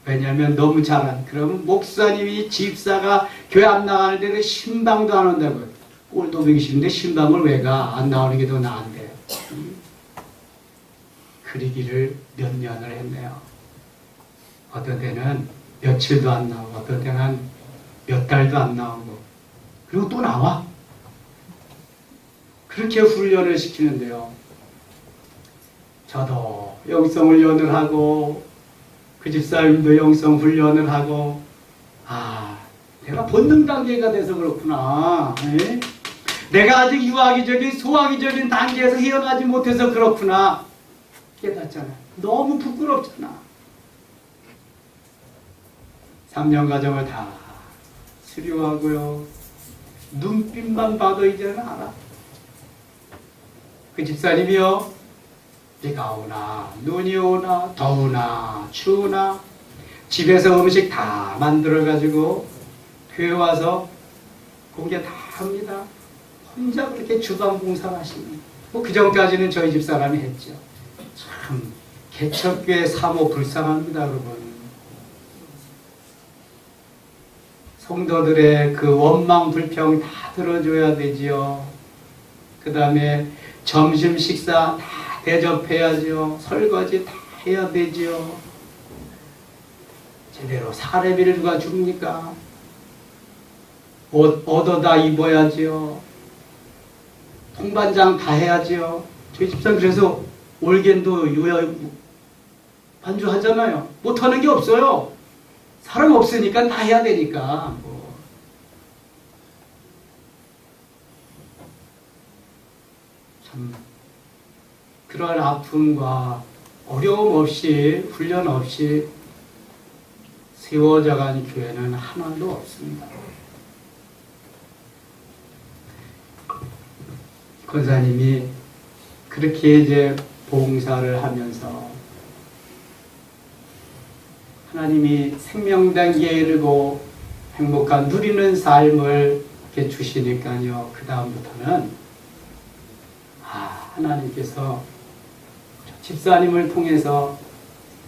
왜냐하면 너무 잘한. 그러면 목사님이 집사가 교회 안 나가는데 신방도 안 온다고. 꼴도 보기 싫은데 신방을 왜 가? 안 나오는 게 더 나은데. 그리기를 몇 년을 했네요. 어떤 때는 며칠도 안 나오고 어떤 때는 몇 달도 안 나오고 그리고 또 나와. 그렇게 훈련을 시키는데요. 저도 영성 훈련을 하고 그 집사님도 영성 훈련을 하고 내가 본능 단계가 돼서 그렇구나. 에? 내가 아직 유아기적인 소아기적인 단계에서 헤어나지 못해서 그렇구나. 깨닫잖아. 너무 부끄럽잖아. 3년 과정을 다 수료하고요. 눈빛만 봐도 이제는 알아. 그 집사님이요. 비가 오나 눈이 오나 더우나 추우나 집에서 음식 다 만들어가지고 교회 와서 공개 다 합니다. 혼자 그렇게 주방 봉사를 하시는. 그 전까지는 저희 집사람이 했죠. 참 개척교회 사모 불쌍합니다, 여러분. 성도들의 그 원망 불평 다 들어줘야 되지요. 그 다음에 점심 식사 다 대접해야죠. 설거지 다 해야 되지요. 제대로 사례비를 누가 줍니까? 옷 얻어다 입어야지요. 통반장 다 해야지요. 저희 집사람 그래서 올겐도 반주하잖아요. 못하는 게 없어요. 사람 없으니까 다 해야 되니까. 참 그런 아픔과 어려움 없이 훈련 없이 세워져간 교회는 하나도 없습니다. 권사님이 그렇게 이제 봉사를 하면서 하나님이 생명단계에 이르고 행복한 누리는 삶을 이렇게 주시니까요. 그 다음부터는 하나님께서 집사님을 통해서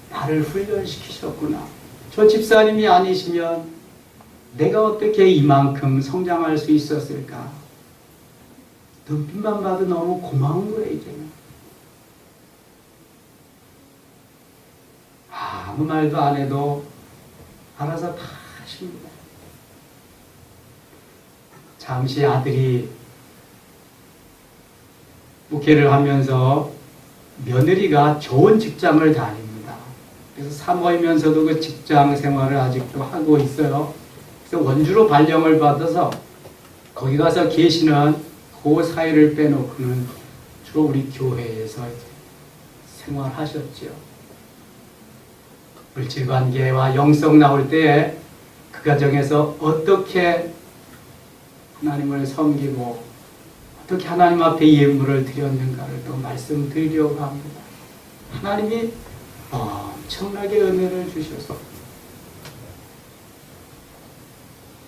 나를 훈련시키셨구나. 저 집사님이 아니시면 내가 어떻게 이만큼 성장할 수 있었을까? 눈빛만 봐도 너무 고마운 거예요, 이제는. 아무 말도 안 해도 알아서 다 하십니다. 잠시 아들이 목회를 하면서 며느리가 좋은 직장을 다닙니다. 그래서 사모이면서도 그 직장 생활을 아직도 하고 있어요. 그래서 원주로 발령을 받아서 거기 가서 계시는 그 사이를 빼놓고는 주로 우리 교회에서 생활하셨죠. 물질관계와 영성 나올 때 그 과정에서 어떻게 하나님을 섬기고 어떻게 하나님 앞에 예물을 드렸는가를 또 말씀드리려고 합니다. 하나님이 엄청나게 은혜를 주셔서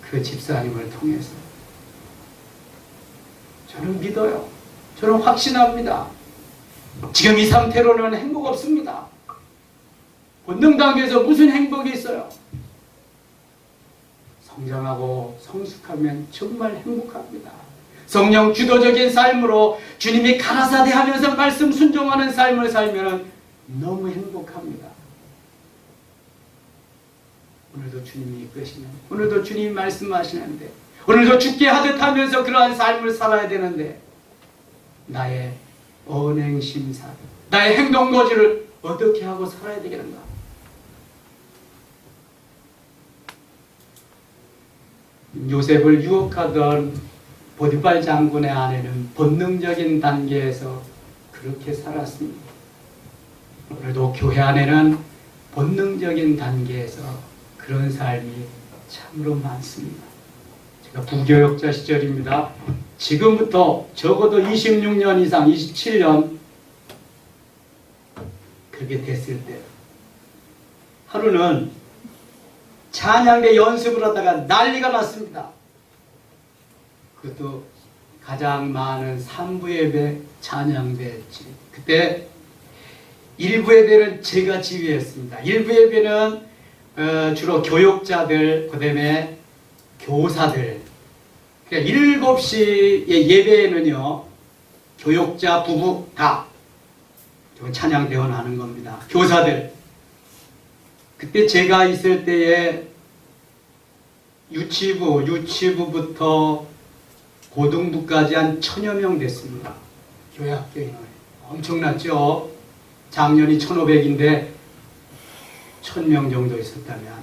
그 집사님을 통해서 저는 믿어요. 저는 확신합니다. 지금 이 상태로는 행복 없습니다. 본능 단계에서 무슨 행복이 있어요? 성장하고 성숙하면 정말 행복합니다. 성령 주도적인 삶으로 주님이 가라사대 하면서 말씀 순종하는 삶을 살면 너무 행복합니다. 오늘도 주님이 이끄시는, 오늘도 주님이 말씀하시는데, 오늘도 죽게 하듯 하면서 그러한 삶을 살아야 되는데, 나의 언행심사, 나의 행동거지를 어떻게 하고 살아야 되겠는가? 요셉을 유혹하던 보디발 장군의 아내는 본능적인 단계에서 그렇게 살았습니다. 오늘도 교회 안에는 본능적인 단계에서 그런 삶이 참으로 많습니다. 부교역자 시절입니다. 지금부터 적어도 26년 이상, 27년 그렇게 됐을 때 하루는 찬양대 연습을 하다가 난리가 났습니다. 그것도 가장 많은 3부 예배 찬양대였지. 그때 1부 예배는 제가 지휘했습니다. 1부 예배는 주로 교육자들, 그 다음에 교사들. 그러니까 7시의 예배에는요, 교육자, 부부 다 찬양대원 하는 겁니다. 교사들. 그때 제가 있을 때에 유치부부터 고등부까지 한 1000여 명 됐습니다. 교회학교인을. 엄청났죠? 작년이 1500인데 1000명 정도 있었다면.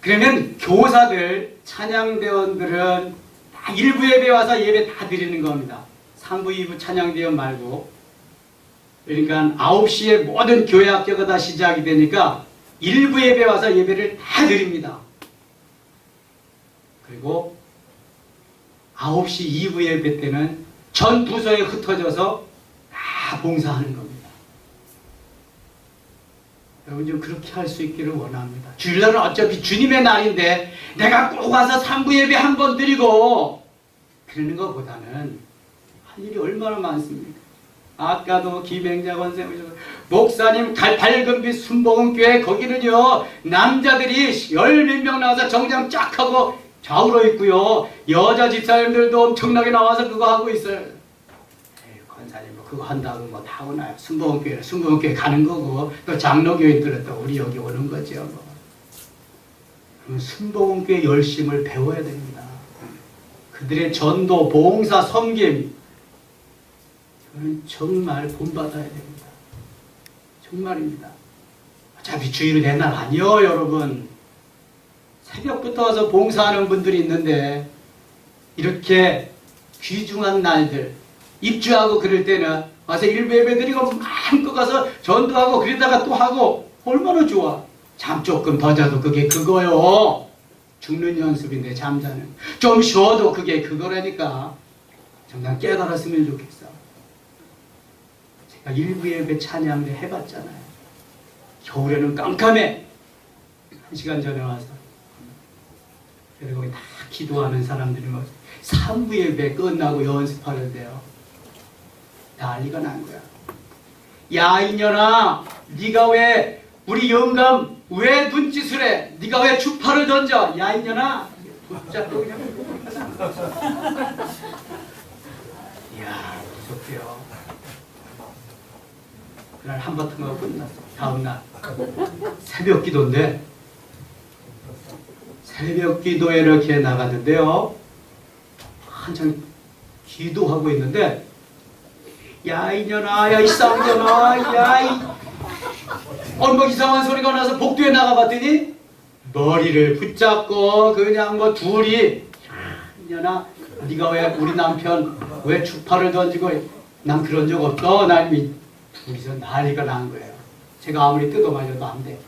그러면 교사들, 찬양대원들은 다 1부 예배 와서 예배 다 드리는 겁니다. 3부, 2부 찬양대원 말고. 그러니까 9시에 모든 교회학교가 다 시작이 되니까 1부 예배 와서 예배를 다 드립니다. 그리고 9시 2부 예배 때는 전 부서에 흩어져서 다 봉사하는 겁니다. 여러분 좀 그렇게 할 수 있기를 원합니다. 주일날은 어차피 주님의 날인데 내가 꼭 와서 3부 예배 한 번 드리고 그러는 것보다는 할 일이 얼마나 많습니까? 아까도 김행자 권사님, 목사님 밝은빛 순복음교회 거기는요 남자들이 10몇 명 나와서 정장 쫙 하고 좌우로 있고요 여자 집사님들도 엄청나게 나와서 그거 하고 있어요. 에이, 권사님 뭐 그거 한다고 뭐 타고나요. 순복음교회 가는 거고 또 장로교인들은 또 우리 여기 오는 거죠. 뭐. 순복음교회 열심을 배워야 됩니다. 그들의 전도, 봉사, 섬김 정말 본받아야 됩니다. 정말입니다. 어차피 주일은 내 날 아니요 여러분. 새벽부터 와서 봉사하는 분들이 있는데 이렇게 귀중한 날들 입주하고 그럴 때는 와서 일부 예배 드리고 마음껏 가서 전도하고 그러다가 또 하고 얼마나 좋아. 잠 조금 더 자도 그게 그거요. 죽는 연습인데 잠자는. 좀 쉬어도 그게 그거라니까. 정말 깨달았으면 좋겠어. 일부 예배 찬양대 해봤잖아요. 겨울에는 깜깜해. 1시간 전에 와서. 그리고 거기 다 기도하는 사람들이 뭐 3부 예배 끝나고 연습하는데요. 난리가 난 거야. 야 이년아, 네가 왜 우리 영감 왜 눈짓을 해? 네가 왜 주파를 던져? 야 이년아. 붙잡고 그냥. 이야 무섭게요. 그날 한바탕하고 끝났어. 다음날 새벽 기도인데 새벽 기도에 이렇게 나갔는데요. 한참 기도하고 있는데 야 이년아, 야 이 쌍년아, 야 이 뭐 이상한 소리가 나서 복도에 나가봤더니 머리를 붙잡고 그냥 뭐 둘이 야 이년아 네가 왜 우리 남편 왜 주파를 던지고 난 그런 적 없어. 난 둘이서 난리가 난 거예요. 제가 아무리 뜯어마셔도 안 돼.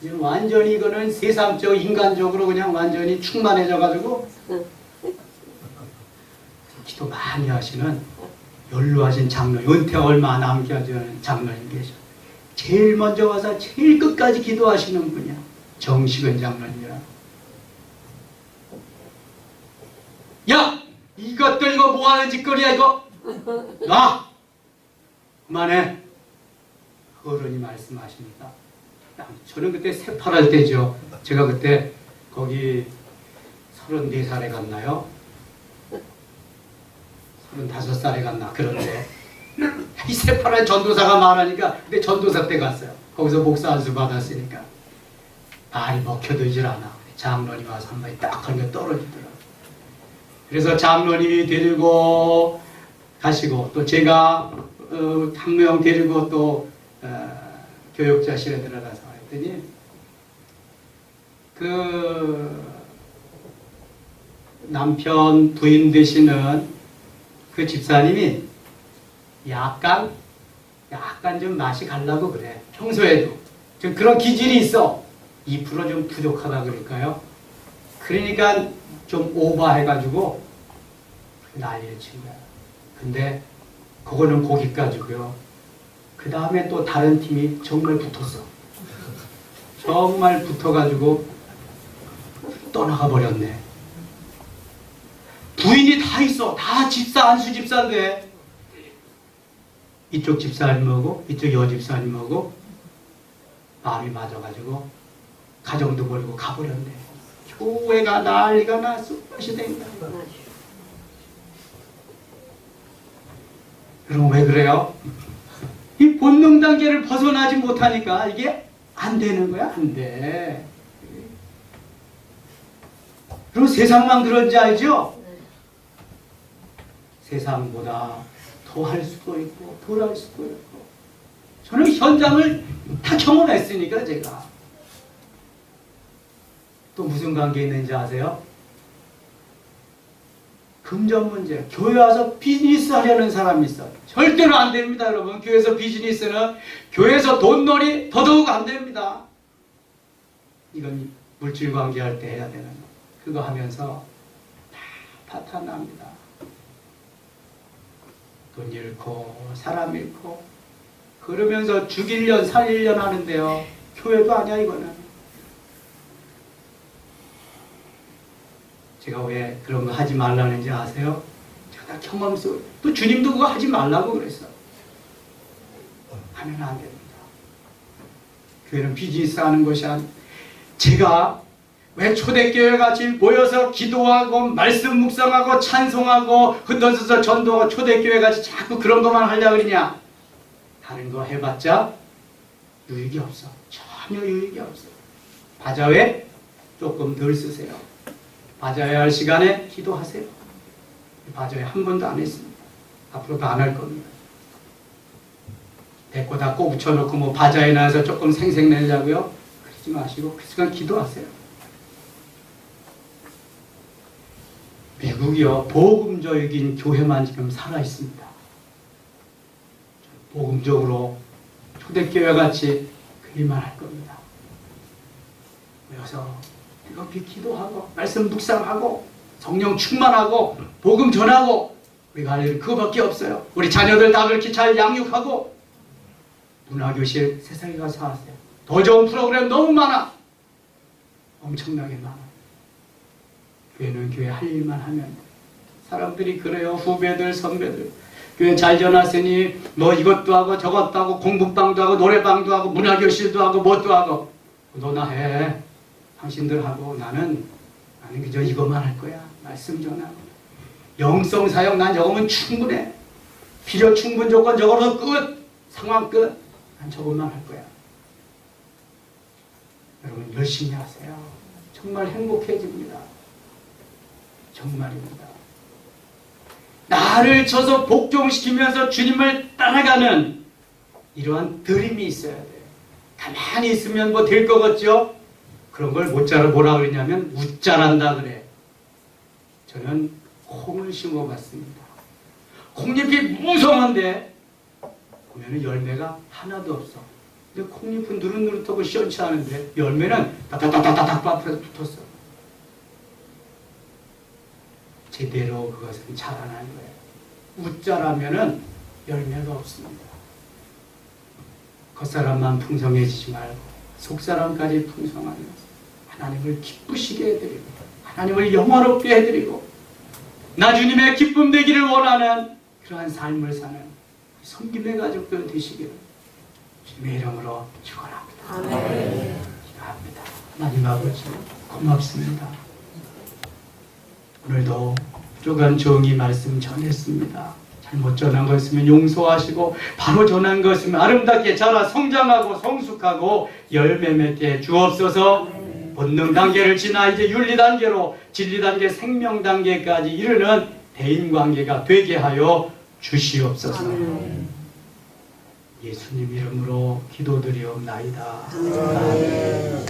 지금 완전히 이거는 세상적, 인간적으로 그냥 완전히 충만해져가지고 기도 많이 하시는 연루하신 장로님, 은퇴 얼마 남기 하는 장로님 계셔. 제일 먼저 와서 제일 끝까지 기도하시는 분이야. 정식은 장로님이라. 야! 이것들 이거 뭐하는 짓거리야 이거? 놔! 그만해. 어른이 말씀하십니다. 저는 그때 새파랄 때죠. 제가 그때 거기 34살에 갔나요? 35살에 갔나 그런데 이 새파란 전도사가 많으니까 그때 전도사 때 갔어요. 거기서 목사 안수 받았으니까 말이 먹혀들질 않아. 장로님 와서 한 마디 딱 걸면 떨어지더라고요. 그래서 장로님이 데리고 가시고 또 제가 한 명 데리고 또 교육자실에 들어가서 했더니 그 남편 부인 되시는 그 집사님이 약간 좀 맛이 갈라고 그래. 평소에도 좀 그런 기질이 있어. 2% 좀 부족하다 그럴까요? 그러니까 좀 오버해가지고 난리를 친 거야. 근데 그거는 거기까지고요. 그 다음에 또 다른 팀이 정말 붙었어. 정말 붙어가지고 떠나가 버렸네. 부인이 다 있어. 다 집사, 안수 집사인데 이쪽 집사님하고 이쪽 여집사님하고 마음이 맞아가지고 가정도 버리고 가버렸네. 교회가 난리가 났어. 것이 된 거야. 여러분 왜 그래요? 이 본능 단계를 벗어나지 못하니까 이게 안 되는 거야. 안 돼. 그리고 세상만 그런지 알죠? 세상보다 더 할 수도 있고 덜 할 수도 있고. 저는 현장을 다 경험했으니까 제가. 또 무슨 관계 있는지 아세요? 금전 문제. 교회 와서 비즈니스 하려는 사람이 있어. 절대로 안 됩니다, 여러분. 교회에서 비즈니스는 교회에서 돈놀이 더더욱 안 됩니다. 이건 물질 관계할 때 해야 되는 거. 그거 하면서 다 파탄납니다. 돈 잃고 사람 잃고 그러면서 죽일년 살릴년 하는데요. 교회도 아니야 이거는. 제가 왜 그런 거 하지 말라는지 아세요? 제가 다 경험 속에 또 주님도 그거 하지 말라고 그랬어. 하면 안 됩니다. 교회는 비즈니스 하는 것이 아니고 제가 왜 초대교회 같이 모여서 기도하고 말씀 묵상하고 찬송하고 흩어져서 전도하고 초대교회 같이 자꾸 그런 것만 하려고 그러냐? 다른 거 해봤자 유익이 없어. 전혀 유익이 없어. 바자회 조금 덜 쓰세요. 바자회 할 시간에 기도하세요. 바자회 한 번도 안 했습니다. 앞으로도 안 할 겁니다. 대고 닫고 붙여놓고 뭐 바자회 나와서 조금 생색내려고요? 그러지 마시고 그 시간 기도하세요. 미국이요, 복음적인 교회만 지금 살아있습니다. 복음적으로 초대교회 같이 그 일만 할 겁니다. 모여서 이렇게 기도하고 말씀 묵상하고 성령 충만하고 복음 전하고 우리가 할 일은 그거밖에 없어요. 우리 자녀들 다 그렇게 잘 양육하고 문화교실 세상에 가서 하세요. 더 좋은 프로그램 너무 많아. 엄청나게 많아. 교회는 교회 할 일만 하면 돼. 사람들이 그래요. 후배들, 선배들. 교회 잘 전하시니 뭐 이것도 하고 저것도 하고 공부방도 하고 노래방도 하고 문화교실도 하고 뭣도 하고. 너나 해. 당신들 하고 나는 그저 이것만 할 거야. 말씀 전하고. 영성 사역 난 저거면 충분해. 필요 충분 조건 저거로 끝. 상황 끝. 난 저것만 할 거야. 여러분 열심히 하세요. 정말 행복해집니다. 정말입니다. 나를 쳐서 복종시키면서 주님을 따라가는 이러한 드림이 있어야 돼요. 가만히 있으면 뭐 될 것 같죠? 그런 걸 모짜로 뭐라 그러냐면 웃자란다 그래. 저는 콩을 심어봤습니다. 콩잎이 무성한데 보면 열매가 하나도 없어. 근데 콩잎은 누릇누릇하고 시원치않은데 열매는 딱딱딱딱딱 앞에서 붙었어. 제대로 그것은 자라난 거예요. 웃자라면은 열매가 없습니다. 겉사람만 풍성해지지 말고 속사람까지 풍성하며 하나님을 기쁘시게 해드리고 하나님을 영화롭게 해드리고 나 주님의 기쁨 되기를 원하는 그러한 삶을 사는 섬김의 가족들 되시기를 주님의 이름으로 축원합니다. 아멘. 기도합니다. 하나님 아버지 고맙습니다. 오늘도 부족한 종이 말씀 전했습니다. 잘못 전한 거 있으면 용서하시고 바로 전한 거 있으면 아름답게 자라 성장하고 성숙하고 열매 맺게 주옵소서. 본능 단계를 지나 이제 윤리 단계로 진리 단계 생명 단계까지 이르는 대인관계가 되게 하여 주시옵소서. 예수님 이름으로 기도드리옵나이다. 아멘.